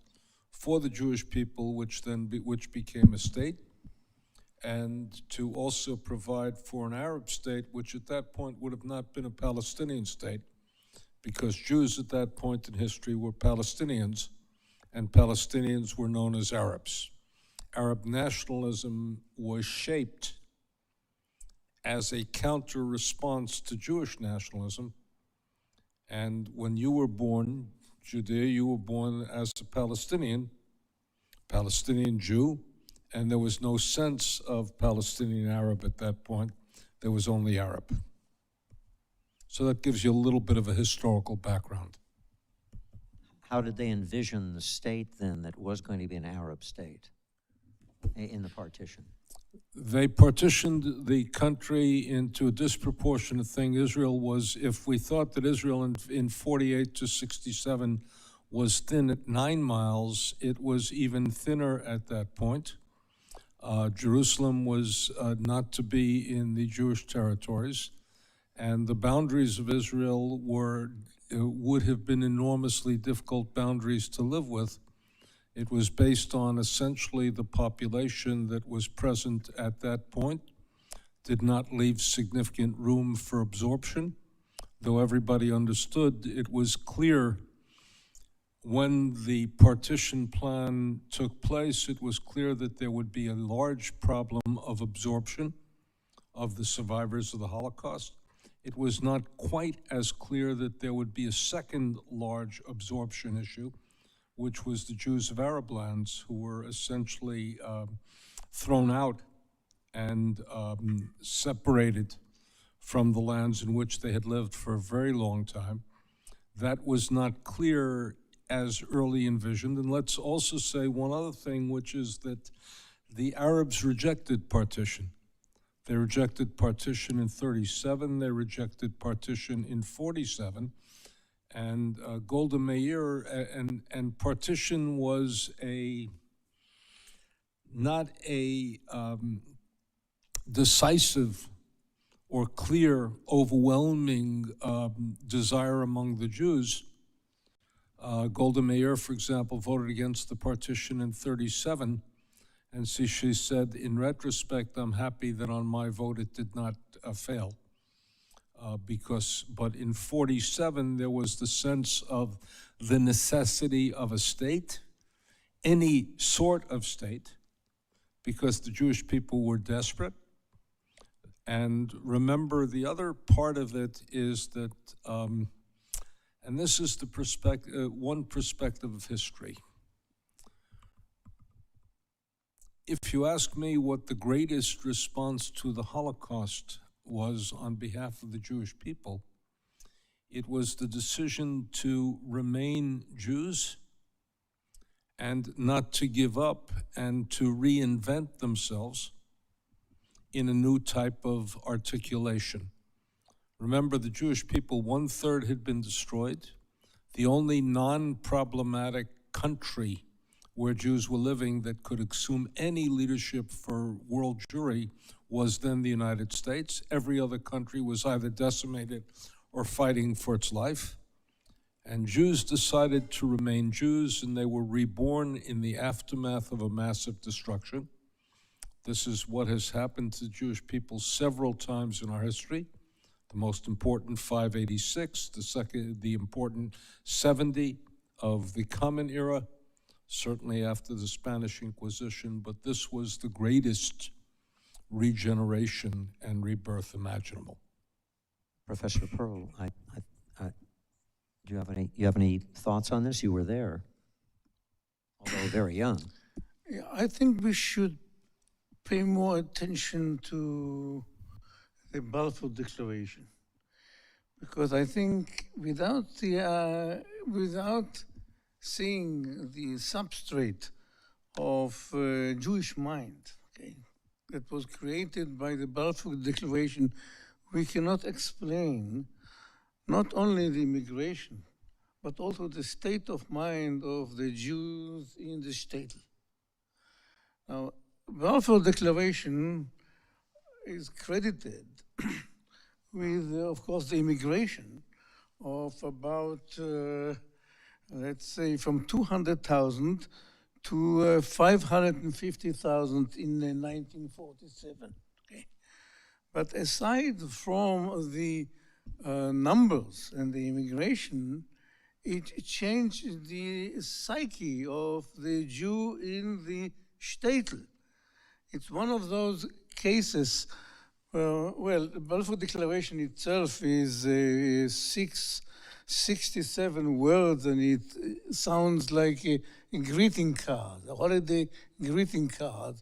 Speaker 5: for the Jewish people, which became a state, and to also provide for an Arab state, which at that point would have not been a Palestinian state, because Jews at that point in history were Palestinians, and Palestinians were known as Arabs. Arab nationalism was shaped as a counter-response to Jewish nationalism, and when you were born, Judea, you were born as a Palestinian Jew, and there was no sense of Palestinian Arab at that point. There was only Arab. So that gives you a little bit of a historical background.
Speaker 16: How did they envision the state then that was going to be an Arab state in the partition?
Speaker 5: They partitioned the country into a disproportionate thing. Israel was, if we thought that Israel in 48 to 67 was thin at 9 miles, it was even thinner at that point. Jerusalem was not to be in the Jewish territories, and the boundaries of Israel would have been enormously difficult boundaries to live with. It was based on essentially the population that was present at that point, did not leave significant room for absorption, though everybody understood. It was clear when the partition plan took place, it was clear that there would be a large problem of absorption of the survivors of the Holocaust. It was not quite as clear that there would be a second large absorption issue, which was the Jews of Arab lands, who were essentially thrown out and separated from the lands in which they had lived for a very long time. That was not clear as early envisioned. And let's also say one other thing, which is that the Arabs rejected partition. They rejected partition in 37, they rejected partition in 47, and Golda Meir, and partition was not a decisive or clear, overwhelming desire among the Jews. Golda Meir, for example, voted against the partition in 37, and she said, in retrospect, I'm happy that on my vote it did not fail. But in 47, there was the sense of the necessity of a state, any sort of state, because the Jewish people were desperate. And remember, the other part of it is that, and this is the one perspective of history. If you ask me what the greatest response to the Holocaust was on behalf of the Jewish people, it was the decision to remain Jews and not to give up and to reinvent themselves in a new type of articulation. Remember, the Jewish people, 1/3 had been destroyed. The only non-problematic country where Jews were living that could assume any leadership for world Jewry was then the United States. Every other country was either decimated or fighting for its life. And Jews decided to remain Jews, and they were reborn in the aftermath of a massive destruction. This is what has happened to the Jewish people several times in our history. The most important, 586, the important 70 of the Common Era, certainly after the Spanish Inquisition, but this was the greatest regeneration and rebirth imaginable.
Speaker 16: Professor Pearl, do you have any thoughts on this? You were there, although very young.
Speaker 17: Yeah, I think we should pay more attention to the Balfour Declaration, because I think without seeing the substrate of Jewish mind, okay, that was created by the Balfour Declaration, we cannot explain not only the immigration, but also the state of mind of the Jews in the state. Now, Balfour Declaration is credited with, of course, the immigration of about, let's say, from 200,000 to 550,000 in 1947. Okay? But aside from the numbers and the immigration, it changed the psyche of the Jew in the shtetl. It's one of those cases. Well, the Balfour Declaration itself is 67 words, and it sounds like a greeting card, a holiday greeting card.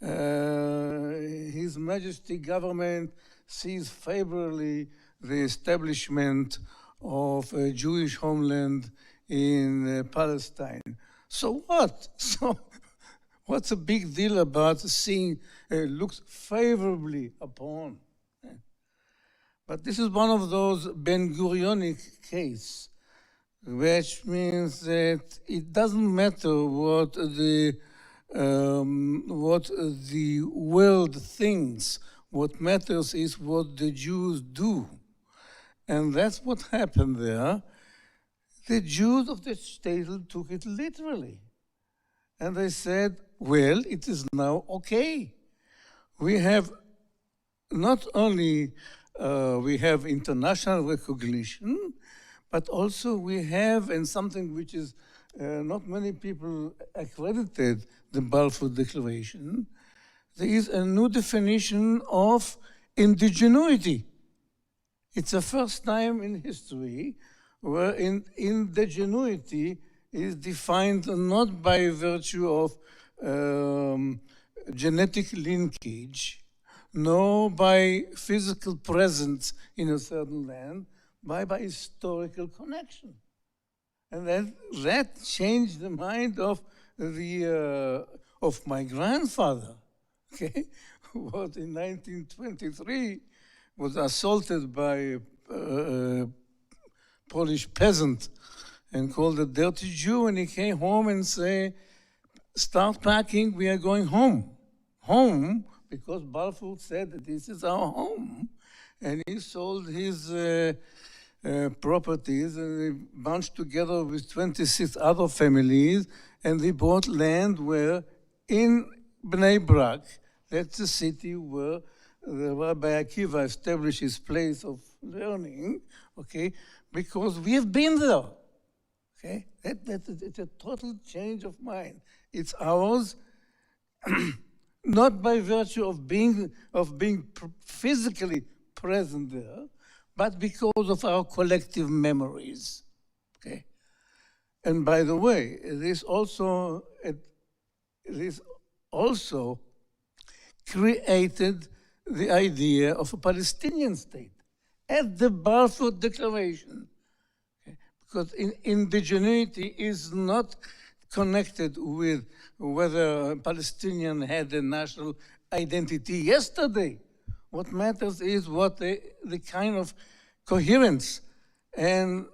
Speaker 17: His Majesty government sees favorably the establishment of a Jewish homeland in Palestine. So what? So what's a big deal about seeing looks favorably upon? But this is one of those Ben-Gurionic cases, which means that it doesn't matter what the world thinks. What matters is what the Jews do. And that's what happened there. The Jews of the shtetl took it literally. And they said, well, it is now okay. We have not only we have international recognition, but also we have, and something which is not many people accredited, the Balfour Declaration, there is a new definition of indigeneity. It's the first time in history where indigeneity is defined not by virtue of genetic linkage, nor by physical presence in a certain land, but by historical connection. And that changed the mind of my grandfather, okay, who was in 1923 was assaulted by a Polish peasant and called a dirty Jew, and he came home and said, start packing, we are going home. Home, because Balfour said that this is our home. And he sold his properties, and they bunched together with 26 other families, and they bought land where in Bnei Brak, that's the city where the Rabbi Akiva established his place of learning, okay, because we have been there, okay? It's a total change of mind. It's ours, not by virtue of being physically present there, but because of our collective memories, okay? And by the way, this also created the idea of a Palestinian state at the Balfour Declaration, okay? Because indigeneity is not connected with whether a Palestinian had a national identity yesterday. What matters is what the kind of coherence and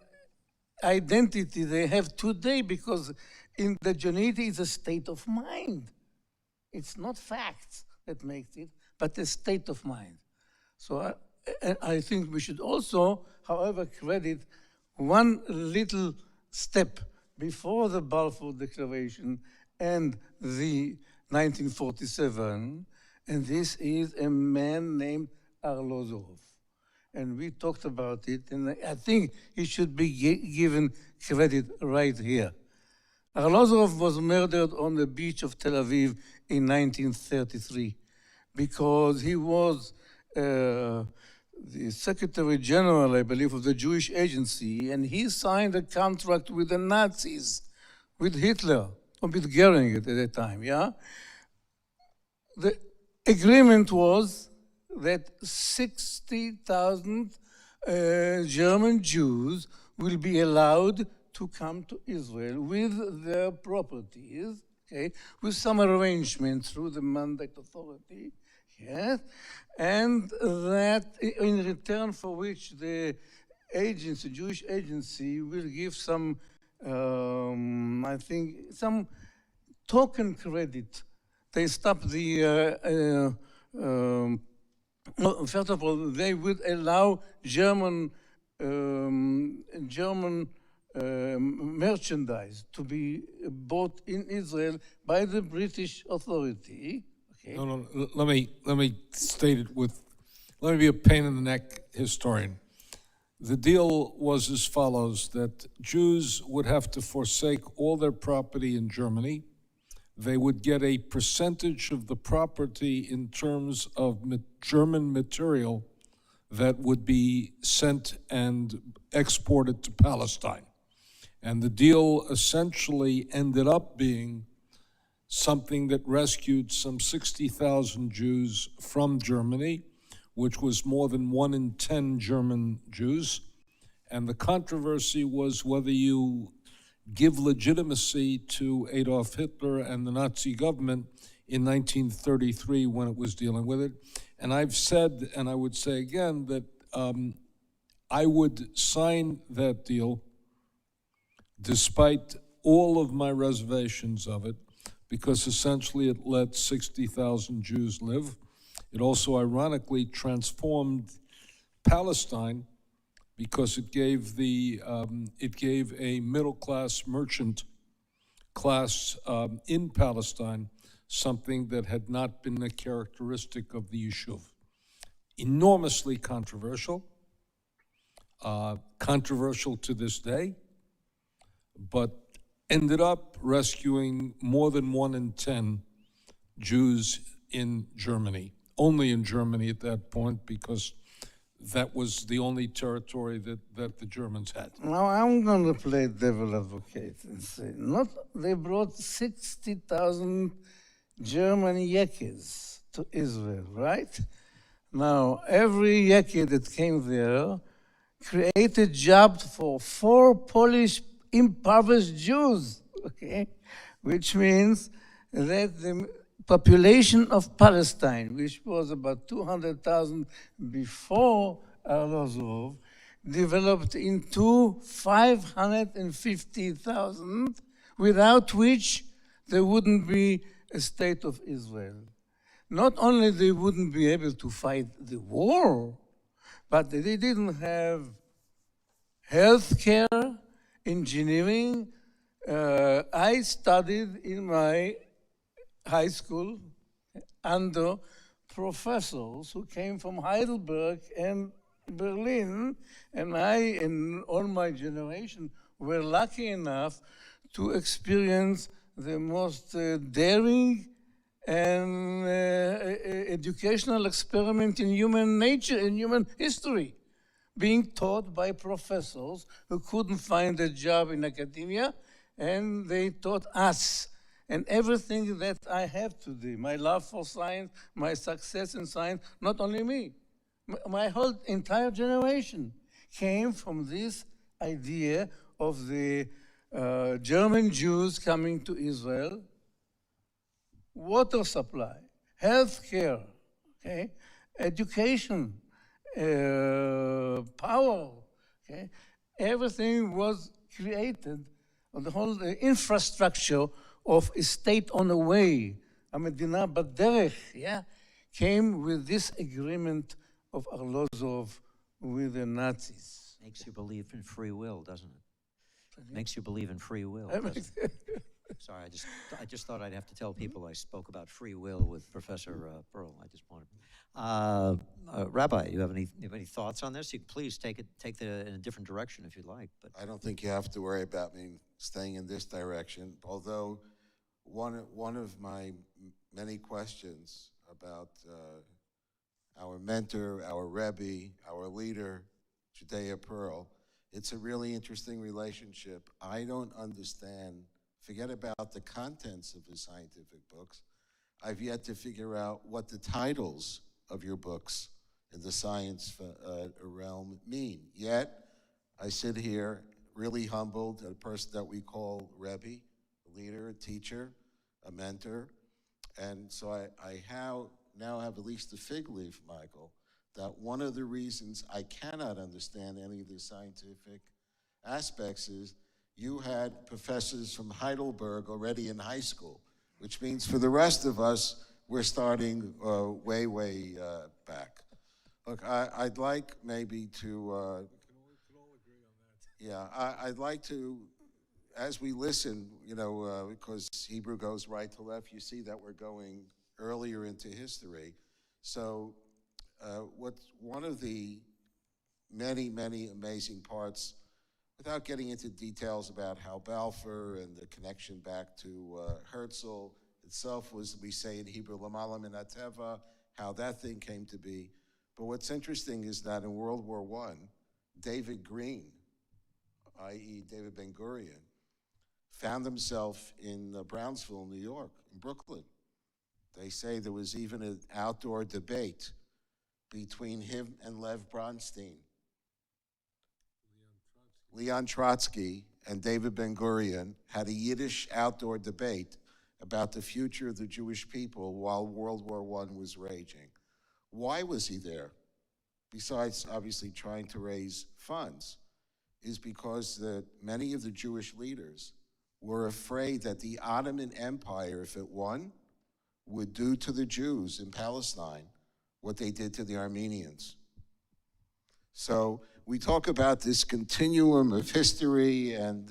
Speaker 17: identity they have today, because indigeneity is a state of mind. It's not facts that makes it, but a state of mind. So I think we should also, however, credit one little step before the Balfour Declaration and the 1947, and this is a man named Arlozorov. And we talked about it, and I think he should be given credit right here. Arlozorov was murdered on the beach of Tel Aviv in 1933 because he was the Secretary General, I believe, of the Jewish Agency, and he signed a contract with the Nazis, with Hitler, or with Goering at that time, yeah? The agreement was that 60,000 German Jews will be allowed to come to Israel with their properties, okay, with some arrangement through the Mandate Authority, yes, and that in return for which the agency, Jewish agency, will give some, I think, some token credit. They stop the, first of all, they would allow German merchandise to be bought in Israel by the British authority. Okay.
Speaker 5: No, let me state it with, let me be a pain in the neck historian. The deal was as follows, that Jews would have to forsake all their property in Germany. They would get a percentage of the property in terms of German material that would be sent and exported to Palestine. And the deal essentially ended up being something that rescued some 60,000 Jews from Germany, which was more than 1 in 10 German Jews. And the controversy was whether you give legitimacy to Adolf Hitler and the Nazi government in 1933 when it was dealing with it. And I've said, and I would say again, that I would sign that deal despite all of my reservations of it, because essentially it let 60,000 Jews live. It also ironically transformed Palestine because it gave a middle-class merchant class in Palestine something that had not been a characteristic of the Yishuv. Enormously controversial, controversial to this day, but ended up rescuing more than 1 in 10 Jews in Germany, only in Germany at that point, because that was the only territory that the Germans had.
Speaker 17: Now I'm going to play devil advocate and say, they brought 60,000 German Yankees to Israel, right? Now, every Yankee that came there created jobs for 4 Polish impoverished Jews, okay? Which means that the population of Palestine, which was about 200,000 before Arlozov, developed into 550,000, without which there wouldn't be a state of Israel. Not only they wouldn't be able to fight the war, but they didn't have health care, engineering. I studied in my high school under professors who came from Heidelberg and Berlin, and I and all my generation were lucky enough to experience the most daring and educational experiment in human nature, in human history, being taught by professors who couldn't find a job in academia, and they taught us. And everything that I have today, my love for science, my success in science, not only me, my whole entire generation came from this idea of the German Jews coming to Israel, water supply, health care, okay, education, power, okay. Everything was created, the whole infrastructure of a state on the way, המדינה בדרך, yeah, came with this agreement of Arlozov with the Nazis.
Speaker 16: Makes you believe in free will, doesn't it? Makes you believe in free will. Sorry, I just thought I'd have to tell people I spoke about free will with Professor Pearl. I just wanted. Rabbi, you have any thoughts on this? You can please take it in a different direction if you'd like. But
Speaker 18: I don't think you have to worry about me staying in this direction. Although one of my many questions about our mentor, our Rebbe, our leader, Judea Pearl, it's a really interesting relationship. I don't understand. Forget about the contents of his scientific books. I've yet to figure out what the titles of your books in the science realm mean. Yet, I sit here really humbled at a person that we call Rebbe, a leader, a teacher, a mentor. And so I now have at least a fig leaf, Michael, that one of the reasons I cannot understand any of the scientific aspects is you had professors from Heidelberg already in high school, which means for the rest of us, we're starting way back. Look, I'd like maybe to, I'd like to, as we listen, because Hebrew goes right to left, you see that we're going earlier into history. So what's one of the many amazing parts, without getting into details about how Balfour and the connection back to Herzl itself was, we say in Hebrew, Lamala min hateva, how that thing came to be. But what's interesting is that in World War I, David Green, i.e. David Ben-Gurion, found himself in Brownsville, New York, in Brooklyn. They say there was even an outdoor debate between him and Lev Bronstein. Leon Trotsky and David Ben-Gurion had a Yiddish outdoor debate about the future of the Jewish people while World War I was raging. Why was he there? Besides obviously trying to raise funds, is because many of the Jewish leaders were afraid that the Ottoman Empire, if it won, would do to the Jews in Palestine what they did to the Armenians. So we talk about this continuum of history and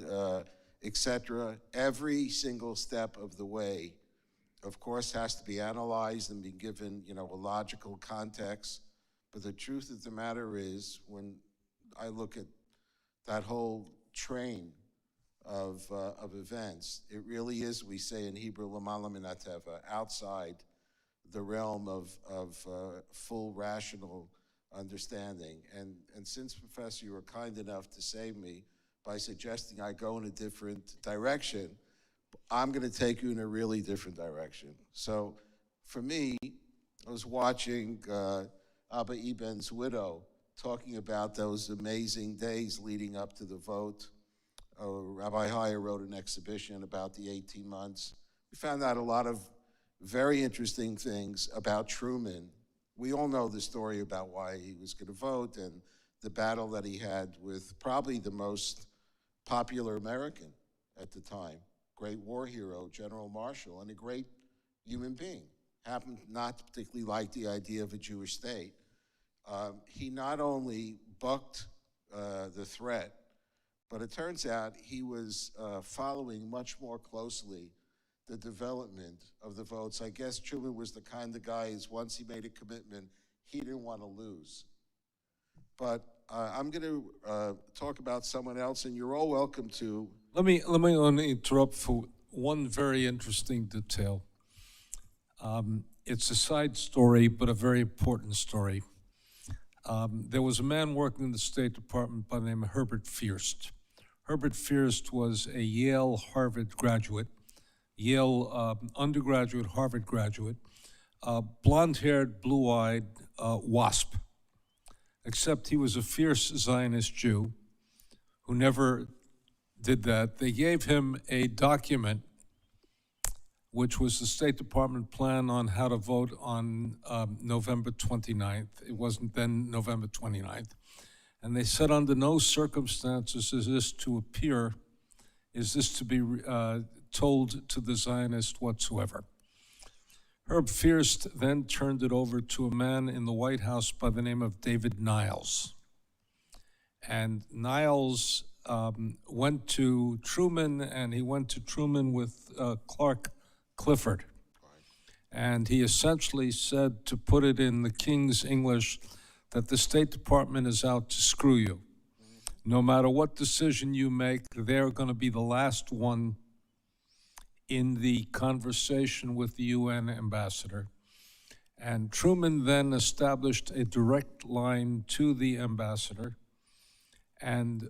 Speaker 18: et cetera. Every single step of the way, of course, has to be analyzed and be given, a logical context. But the truth of the matter is, when I look at that whole train of events, it really is, we say in Hebrew, lamala min hateva, outside the realm of full rational understanding. And since, Professor, you were kind enough to save me by suggesting I go in a different direction, I'm going to take you in a really different direction. So for me, I was watching Abba Eben's widow talking about those amazing days leading up to the vote. Rabbi Heyer wrote an exhibition about the 18 months. We found out a lot of very interesting things about Truman. We all know the story about why he was going to vote and the battle that he had with probably the most popular American at the time, great war hero, General Marshall, and a great human being. Happened not to particularly like the idea of a Jewish state. He not only bucked the threat, but it turns out he was following much more closely the development of the votes. I guess Truman was the kind of guy is once he made a commitment, he didn't want to lose. But I'm going to talk about someone else, and you're all welcome to.
Speaker 5: Let me only interrupt for one very interesting detail. It's a side story, but a very important story. There was a man working in the State Department by the name of Herbert Fierst. Herbert Fierst was a Yale-Harvard graduate, Yale undergraduate, Harvard graduate, blonde-haired, blue-eyed wasp, except he was a fierce Zionist Jew who never did that. They gave him a document which was the State Department plan on how to vote on November 29th. It wasn't then November 29th. And they said under no circumstances is this to be told to the Zionists whatsoever. Herb Fierst then turned it over to a man in the White House by the name of David Niles. And Niles went to Truman, and he went to Truman with Clark Clifford. And he essentially said, to put it in the King's English, that the State Department is out to screw you. No matter what decision you make, they're going to be the last one in the conversation with the UN ambassador. And Truman then established a direct line to the ambassador and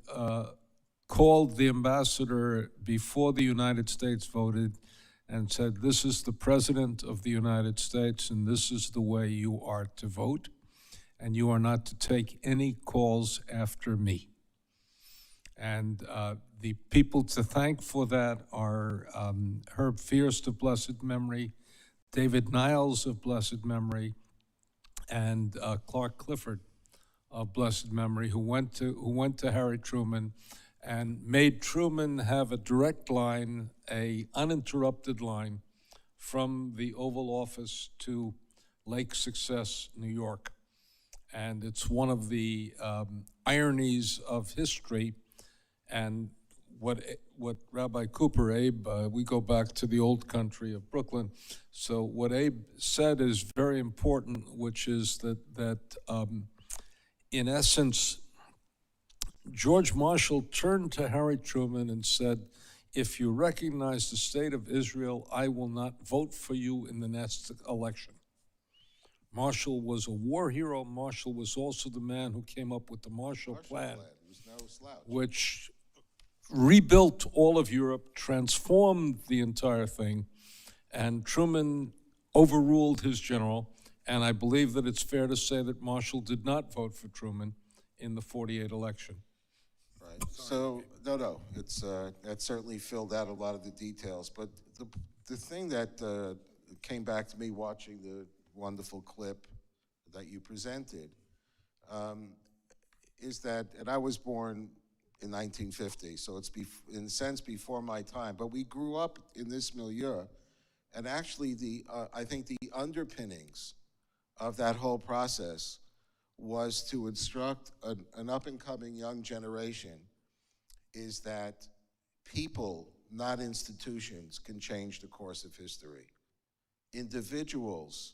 Speaker 5: called the ambassador before the United States voted and said, this is the President of the United States, and this is the way you are to vote, and you are not to take any calls after me. And the people to thank for that are Herb Fierst of blessed memory, David Niles of blessed memory, and Clark Clifford of blessed memory, who went to Harry Truman and made Truman have a direct line, a uninterrupted line, from the Oval Office to Lake Success, New York. And it's one of the ironies of history. And what Rabbi Cooper, Abe, we go back to the old country of Brooklyn. So what Abe said is very important, which is that in essence, George Marshall turned to Harry Truman and said, if you recognize the state of Israel, I will not vote for you in the next election. Marshall was a war hero. Marshall was also the man who came up with the Marshall Plan, which rebuilt all of Europe, transformed the entire thing, and Truman overruled his general. And I believe that it's fair to say that Marshall did not vote for Truman in the '48 election.
Speaker 18: Right. So, no, it's that certainly filled out a lot of the details. But the thing that came back to me watching the wonderful clip that you presented is that, and I was born in 1950, so it's in a sense before my time, but we grew up in this milieu, and actually I think the underpinnings of that whole process was to instruct an up-and-coming young generation is that people, not institutions, can change the course of history. Individuals,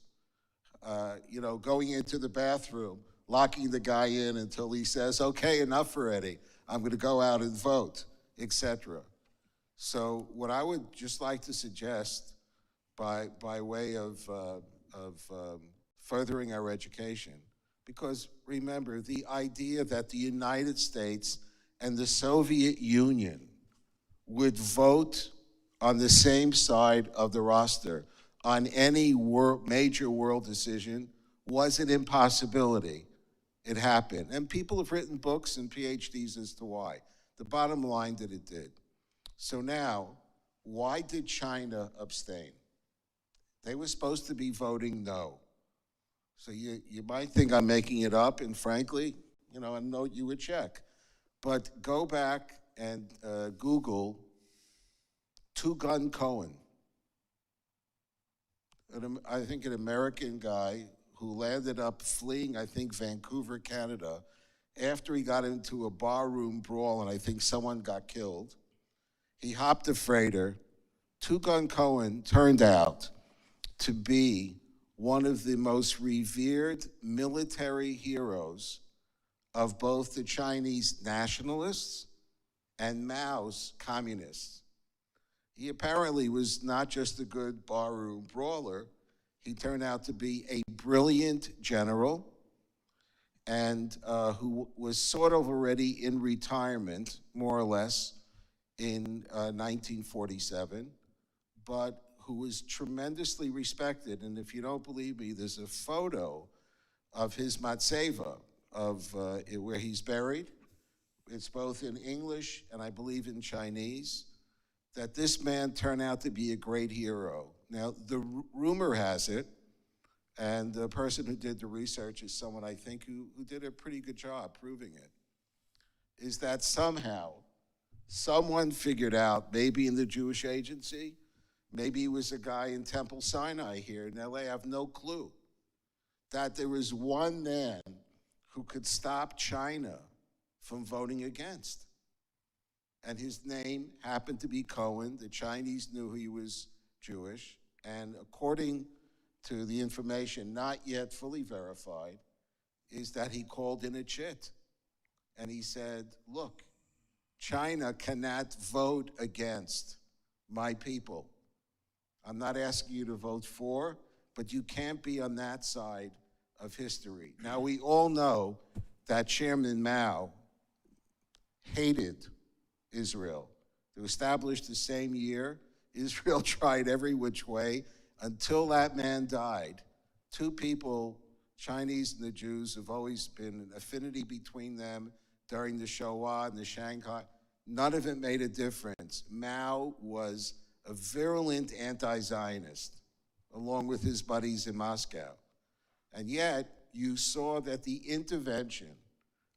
Speaker 18: going into the bathroom, locking the guy in until he says, okay, enough already, I'm going to go out and vote, etc. So what I would just like to suggest by way of furthering our education, because remember, the idea that the United States and the Soviet Union would vote on the same side of the roster on any major world decision was an impossibility. It happened. And people have written books and PhDs as to why. The bottom line that it did. So now, why did China abstain? They were supposed to be voting no. So you might think I'm making it up, and frankly, I know you would check. But go back and Google Two-Gun Cohen. I think an American guy who landed up fleeing, I think, Vancouver, Canada, after he got into a barroom brawl and I think someone got killed. He hopped a freighter. Two-Gun Cohen turned out to be one of the most revered military heroes of both the Chinese nationalists and Mao's communists. He apparently was not just a good barroom brawler, he turned out to be a brilliant general and who was sort of already in retirement, more or less, in 1947, but who was tremendously respected. And if you don't believe me, there's a photo of his matzeva, of where he's buried. It's both in English and I believe in Chinese, that this man turned out to be a great hero. Now, the rumor has it, and the person who did the research is someone I think who did a pretty good job proving it, is that somehow someone figured out, maybe in the Jewish agency, maybe it was a guy in Temple Sinai here in LA, I have no clue, that there was one man who could stop China from voting against. And his name happened to be Cohen. The Chinese knew he was Jewish. And according to the information, not yet fully verified, is that he called in a chit. And he said, look, China cannot vote against my people. I'm not asking you to vote for, but you can't be on that side of history. Now, we all know that Chairman Mao hated Israel. They were established the same year. Israel tried every which way until that man died. Two people, Chinese and the Jews, have always been an affinity between them. during the Shoah and the Shanghai, none of it made a difference. Mao was a virulent anti-Zionist, along with his buddies in Moscow. And yet, you saw that the intervention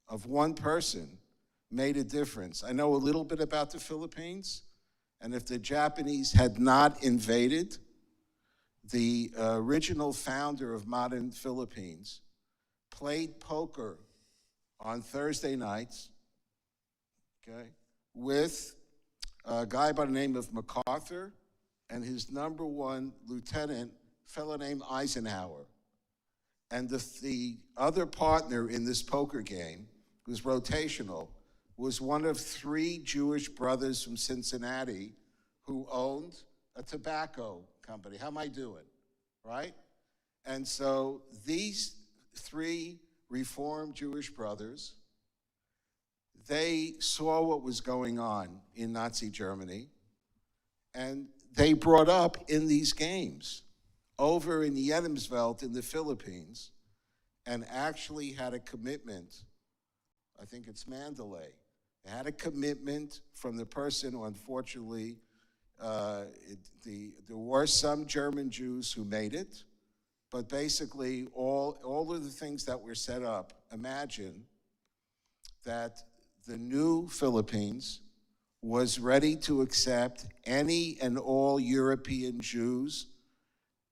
Speaker 18: of one person made a difference. I know a little bit about the Philippines, and if the Japanese had not invaded, the original founder of modern Philippines played poker on Thursday nights, okay, with a guy by the name of MacArthur and his #1 lieutenant, a fellow named Eisenhower. And the other partner in this poker game, who was rotational, was one of 3 Jewish brothers from Cincinnati who owned a tobacco company. How am I doing, right? And so these 3 Reformed Jewish brothers, they saw what was going on in Nazi Germany, and they brought up in these games over in Jenemsveld in the Philippines, and actually had a commitment, I think it's Mandalay, they had a commitment from the person who unfortunately, there were some German Jews who made it, but basically all of the things that were set up, imagine that the new Philippines was ready to accept any and all European Jews,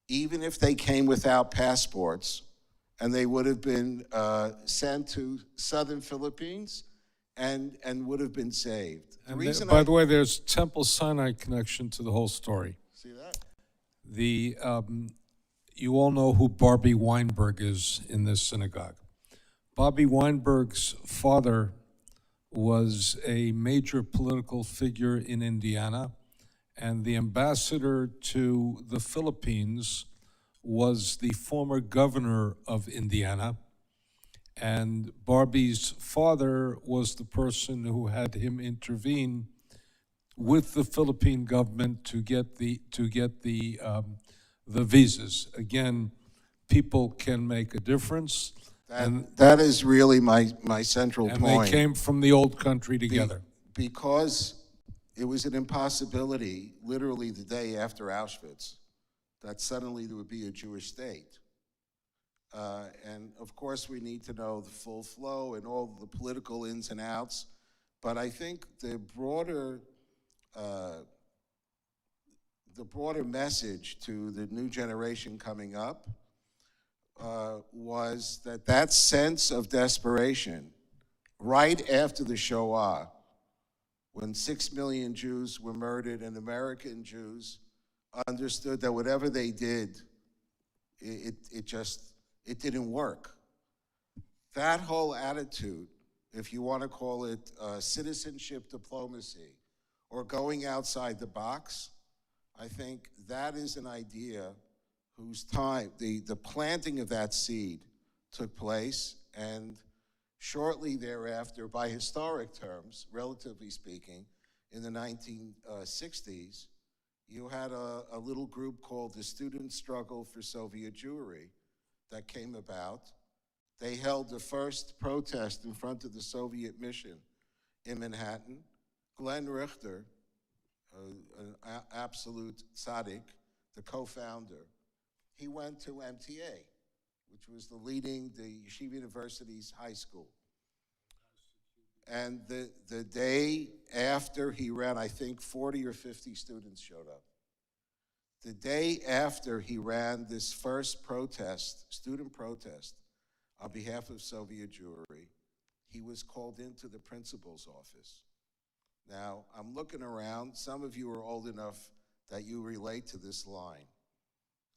Speaker 18: even if they came without passports, and they would have been sent to southern Philippines and would have been saved.
Speaker 5: And by the way, there's Temple Sinai connection to the whole story.
Speaker 18: See that?
Speaker 5: You all know who Barbie Weinberg is in this synagogue. Bobby Weinberg's father was a major political figure in Indiana, and the ambassador to the Philippines was the former governor of Indiana, and Barbie's father was the person who had him intervene with the Philippine government to get the visas. Again, people can make a difference.
Speaker 18: That is really my central
Speaker 5: and
Speaker 18: point.
Speaker 5: They came from the old country together.
Speaker 18: Because it was an impossibility, literally the day after Auschwitz, that suddenly there would be a Jewish state. And of course, we need to know the full flow and all the political ins and outs. But I think the broader message to the new generation coming up was that sense of desperation right after the Shoah, when 6 million Jews were murdered and American Jews understood that whatever they did, it didn't work. That whole attitude, if you want to call it citizenship diplomacy or going outside the box, I think that is an idea whose time, the planting of that seed took place, and shortly thereafter, by historic terms, relatively speaking, in the 1960s, you had a little group called the Student Struggle for Soviet Jewry that came about. They held the first protest in front of the Soviet mission in Manhattan. Glenn Richter, an absolute tzaddik, the co-founder, he went to MTA, which was the Yeshiva University's high school. And the day after he ran, I think 40 or 50 students showed up. The day after he ran this first protest, student protest, on behalf of Soviet Jewry, he was called into the principal's office. Now, I'm looking around. Some of you are old enough that you relate to this line.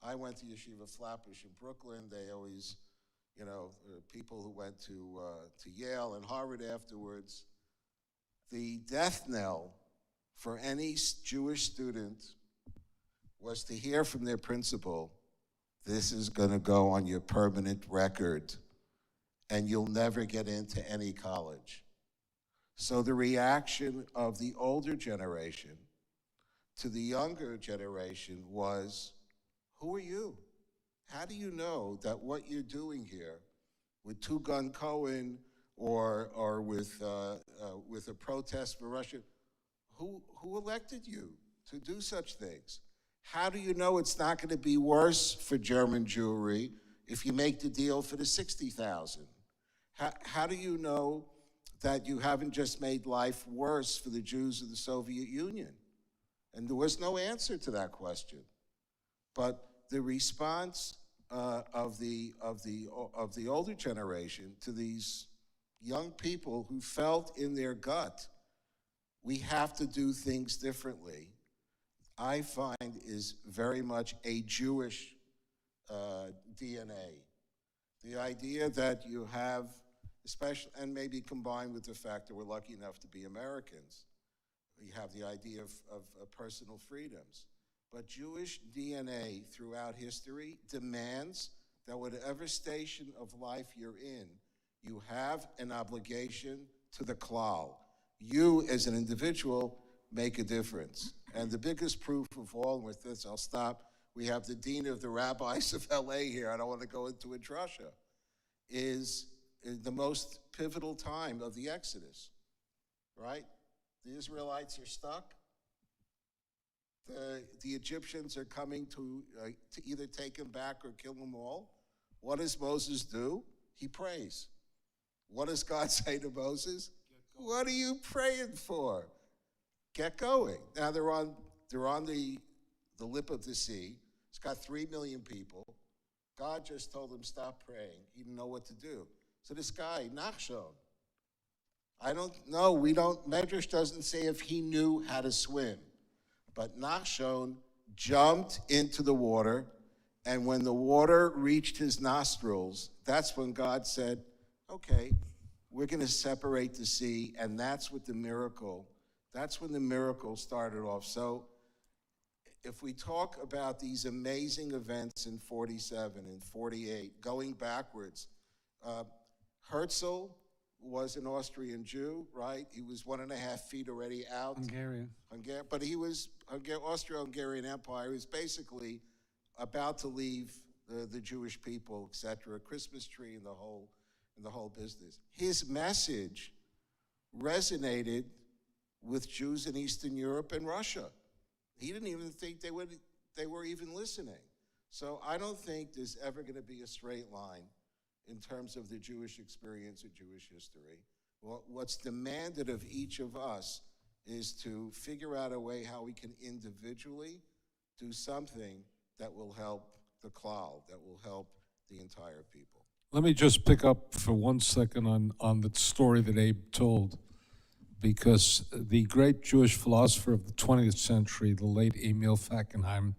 Speaker 18: I went to Yeshiva Flatbush in Brooklyn. They always, people who went to Yale and Harvard afterwards. The death knell for any Jewish student was to hear from their principal, this is going to go on your permanent record, and you'll never get into any college. So the reaction of the older generation to the younger generation was, who are you? How do you know that what you're doing here with Two Gun Cohen or with a protest for Russia. Who elected you to do such things? How do you know it's not going to be worse for German Jewry if you make the deal for the 60,000? How do you know that you haven't just made life worse for the Jews of the Soviet Union? And there was no answer to that question. But the response of the older generation to these young people who felt in their gut, we have to do things differently, I find is very much a Jewish DNA. The idea that you have, especially, and maybe combined with the fact that we're lucky enough to be Americans, we have the idea of personal freedoms. But Jewish DNA throughout history demands that whatever station of life you're in, you have an obligation to the klal. You, as an individual, make a difference. And the biggest proof of all, and with this I'll stop, we have the Dean of the Rabbis of LA here, I don't want to go into a drasha, is the most pivotal time of the Exodus, right? The Israelites are stuck. The Egyptians are coming to either take them back or kill them all. What does Moses do? He prays. What does God say to Moses? What are you praying for? Get going. Now they're on the lip of the sea. It's got 3 million people. God just told him stop praying. He didn't know what to do. So this guy, Nachshon, I don't know, Medrash doesn't say if he knew how to swim, but Nachshon jumped into the water, and when the water reached his nostrils, that's when God said, okay, we're going to separate the sea, and that's when the miracle started off. So if we talk about these amazing events in 47 and 48, going backwards, Herzl was an Austrian Jew, right? He was 1.5 feet already out.
Speaker 1: Hungarian.
Speaker 18: But he was Austro-Hungarian Empire. He was basically about to leave the Jewish people, etc. Christmas tree and the whole business. His message resonated with Jews in Eastern Europe and Russia. He didn't even think they were even listening. So I don't think there's ever going to be a straight line in terms of the Jewish experience or Jewish history. What's demanded of each of us is to figure out a way how we can individually do something that will help the klal, that will help the entire people.
Speaker 5: Let me just pick up for 1 second on the story that Abe told, because the great Jewish philosopher of the 20th century, the late Emil Fackenheim,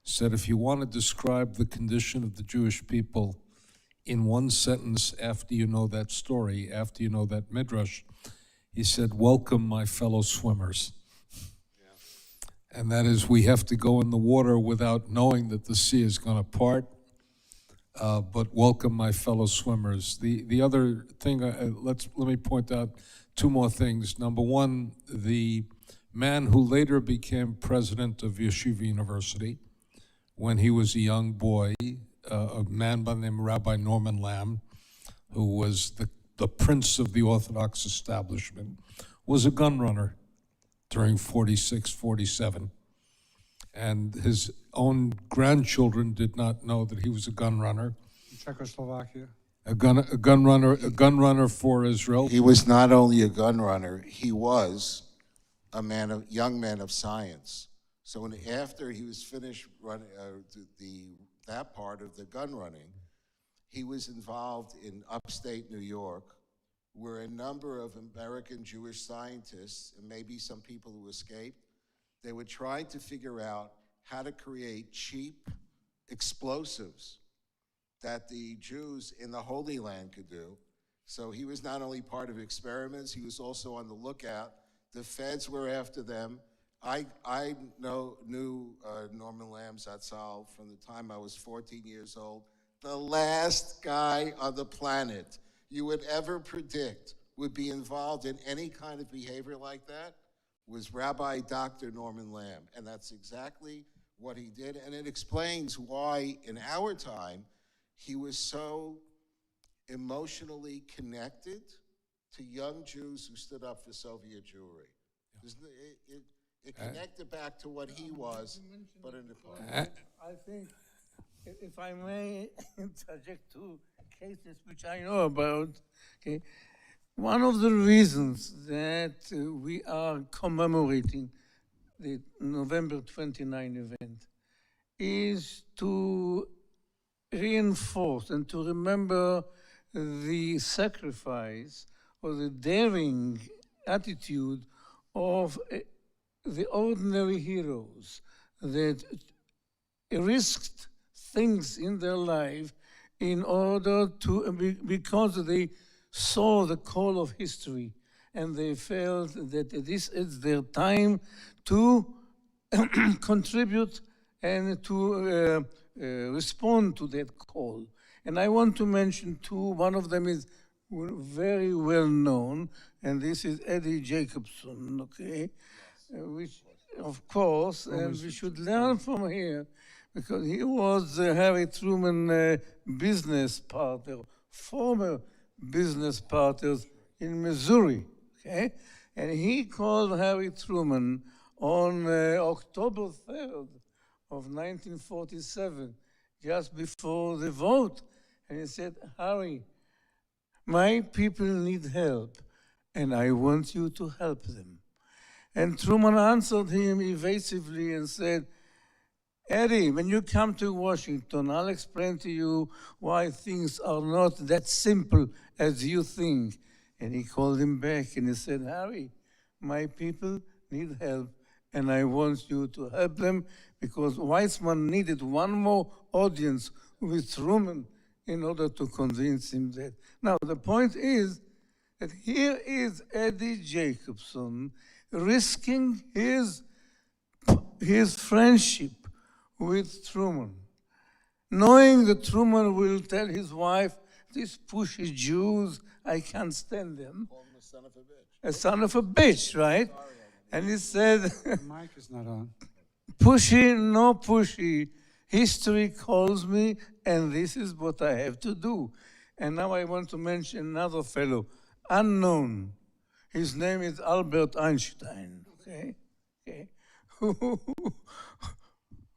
Speaker 5: said if you want to describe the condition of the Jewish people in one sentence after you know that story, after you know that midrash, he said, welcome my fellow swimmers. Yeah. And that is, we have to go in the water without knowing that the sea is going to part, but welcome my fellow swimmers. The other thing, let me point out 2 more things. Number one, the man who later became president of Yeshiva University, when he was a young boy, a man by the name of Rabbi Norman Lamb, who was the prince of the Orthodox establishment, was a gun runner during 46, 47. And his own grandchildren did not know that he was a gun runner.
Speaker 1: In Czechoslovakia.
Speaker 5: A gun runner for Israel.
Speaker 18: He was not only a gun runner, he was a young man of science. So after he was finished running that part of the gun running, he was involved in upstate New York, where a number of American Jewish scientists, and maybe some people who escaped, they were trying to figure out how to create cheap explosives that the Jews in the Holy Land could do. So he was not only part of experiments, he was also on the lookout. The feds were after them. I knew Norman Lamb Zatzal from the time I was 14 years old. The last guy on the planet you would ever predict would be involved in any kind of behavior like that was Rabbi Dr. Norman Lamb. And that's exactly what he did. And it explains why, in our time, he was so emotionally connected to young Jews who stood up for Soviet Jewry. It connected back to what he was, but in the past.
Speaker 17: I think, if I may interject two cases which I know about, okay, one of the reasons that we are commemorating the November 29 event is to reinforce and to remember the sacrifice or the daring attitude of the ordinary heroes that risked things in their life in order to, because they saw the call of history and they felt that this is their time to contribute and to respond to that call. And I want to mention two. One of them is very well known, and this is Eddie Jacobson, okay? Which, of course, and we should learn from here, because he was Harry Truman business partner, former business partners in Missouri, okay? And he called Harry Truman on October 3rd of 1947, just before the vote. And he said, Harry, my people need help, and I want you to help them. And Truman answered him evasively and said, Eddie, when you come to Washington, I'll explain to you why things are not that simple as you think. And he called him back and he said, Harry, my people need help, and I want you to help them, because Weizmann needed one more audience with Truman in order to convince him that. Now, the point is that here is Eddie Jacobson risking his friendship with Truman, knowing that Truman will tell his wife, these pushy Jews, I can't stand them.
Speaker 18: Called him a son of a bitch.
Speaker 17: A son of a bitch, right? And he said,
Speaker 1: The mic is not on.
Speaker 17: pushy, no pushy, history calls me, and this is what I have to do. And now I want to mention another fellow, unknown. His name is Albert Einstein, okay?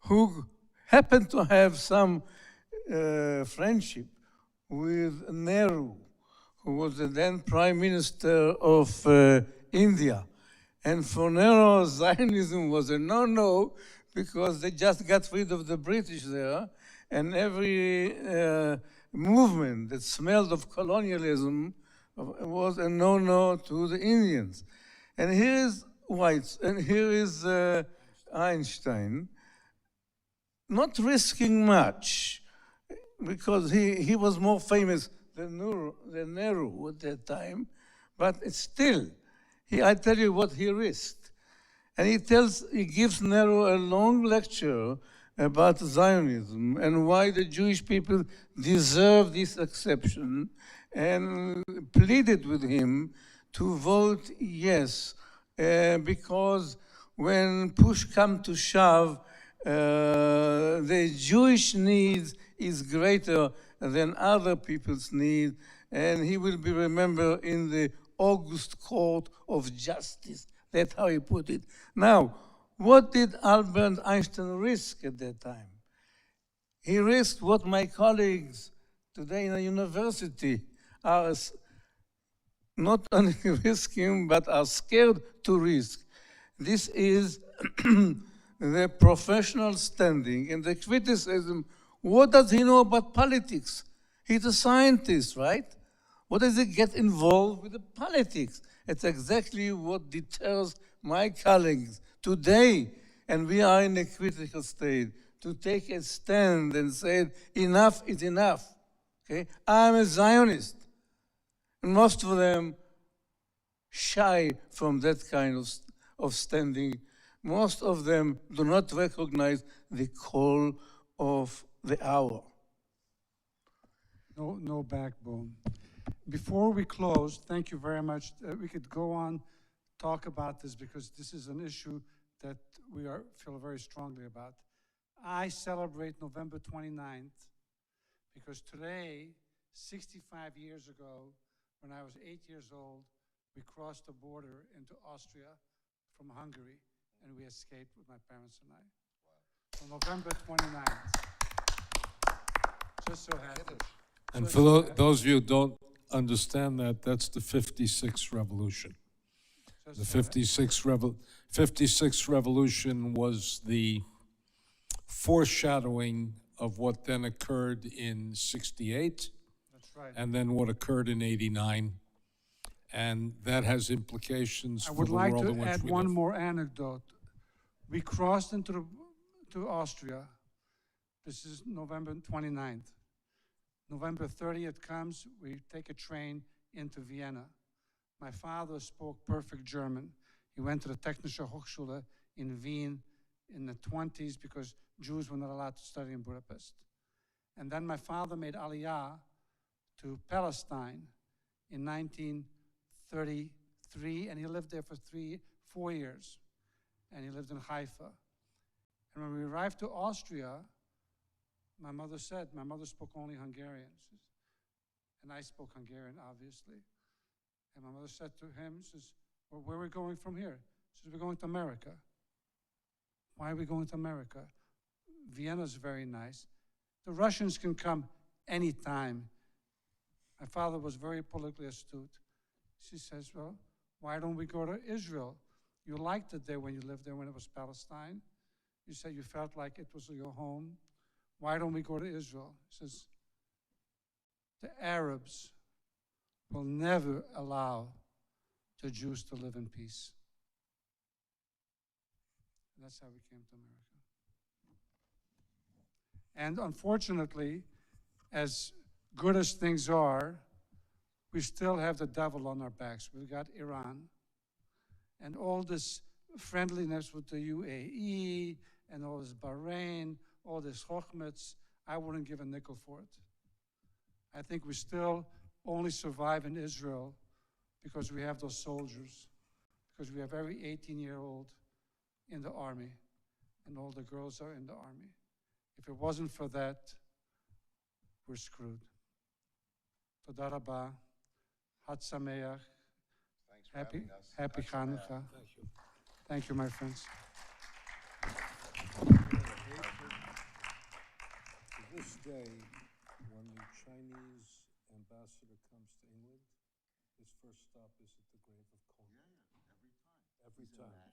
Speaker 17: Who happened to have some friendship with Nehru, who was the then Prime Minister of India. And for Nehru, Zionism was a no-no, because they just got rid of the British there, and every movement that smelled of colonialism was a no-no to the Indians. And here is White, and here is Einstein, not risking much, because he was more famous than Nehru at that time, but it's still, I tell you what he risked. And he gives Nehru a long lecture about Zionism and why the Jewish people deserve this exception, and pleaded with him to vote yes, because when push come to shove, the Jewish needs is greater than other people's need, and he will be remembered in the August Court of Justice. That's how he put it. Now, what did Albert Einstein risk at that time? He risked what my colleagues today in a university are not only risking, but are scared to risk. This is the professional standing and the criticism. What does he know about politics? He's a scientist, right? What does he get involved with the politics? It's exactly what deters my colleagues today, and we are in a critical state, to take a stand and say, enough is enough, okay? I'm a Zionist. And most of them shy from that kind of standing. Most of them do not recognize the call of the hour.
Speaker 1: No backbone. Before we close, thank you very much. We could go on, talk about this, because this is an issue that we feel very strongly about. I celebrate November 29th because today, 65 years ago, When I was 8 years old, we crossed the border into Austria from Hungary, and we escaped with my parents and I. On November 29th. Just so happened.
Speaker 5: And
Speaker 1: Just
Speaker 5: for
Speaker 1: so happened.
Speaker 5: those of you who don't understand that, that's the 56th revolution.
Speaker 1: Just
Speaker 5: The
Speaker 1: so happened.
Speaker 5: 56th revolution was the foreshadowing of what then occurred in 68.
Speaker 1: That's right.
Speaker 5: And then what occurred in 89. And that has implications
Speaker 1: I
Speaker 5: for
Speaker 1: would
Speaker 5: the
Speaker 1: like
Speaker 5: world
Speaker 1: to
Speaker 5: in which
Speaker 1: add
Speaker 5: we
Speaker 1: one
Speaker 5: live.
Speaker 1: more anecdote. We crossed into to Austria. This is November 29th. November 30th comes, we take a train into Vienna. My father spoke perfect German. He went to the Technische Hochschule in Wien in the 20s because Jews were not allowed to study in Budapest. And then my father made Aliyah to Palestine in 1933, and he lived there for 4 years. And he lived in Haifa. And when we arrived to Austria, my mother spoke only Hungarian. And I spoke Hungarian, obviously. And my mother said to him, says, well, where are we going from here? She says, we're going to America. Why are we going to America? Vienna's very nice. The Russians can come anytime. My father was very politically astute. She says, well, why don't we go to Israel? You liked it there when you lived there when it was Palestine. You said you felt like it was your home. Why don't we go to Israel? He says, the Arabs will never allow the Jews to live in peace. And that's how we came to America. And unfortunately, as good as things are, we still have the devil on our backs. We've got Iran. And all this friendliness with the UAE and all this Bahrain, all this Chochmetz, I wouldn't give a nickel for it. I think we still only survive in Israel because we have those soldiers, because we have every 18-year-old in the army, and all the girls are in the army. If it wasn't for that, we're screwed. Toda rabah, Hat Sameach, happy Hanukkah.
Speaker 5: Thank you.
Speaker 1: Thank you, my friends.
Speaker 5: To this day, when the Chinese ambassador comes to England, his first stop is at the grave of Conan. Every time.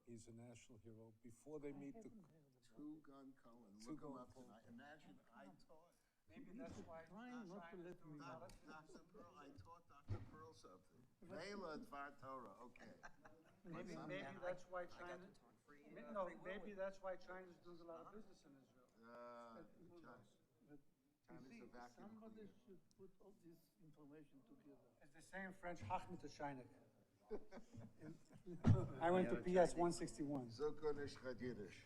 Speaker 5: He's a national hero. Before they meet the
Speaker 18: Two-gun Cohen. Look him up tonight. Imagine I taught.
Speaker 1: Maybe that's why
Speaker 18: Dr. Pearl, I taught Dr. Pearl something. Vela Dvar Torah. Okay.
Speaker 1: Maybe that's why China. Maybe that's why China's doing a lot of business in Israel.
Speaker 18: China's a vacuum
Speaker 17: Somebody
Speaker 18: cleaner.
Speaker 17: should put all this information together.
Speaker 1: As they say in French, Hachmit China. I went to PS 161.
Speaker 18: So Kurdish, Yiddish.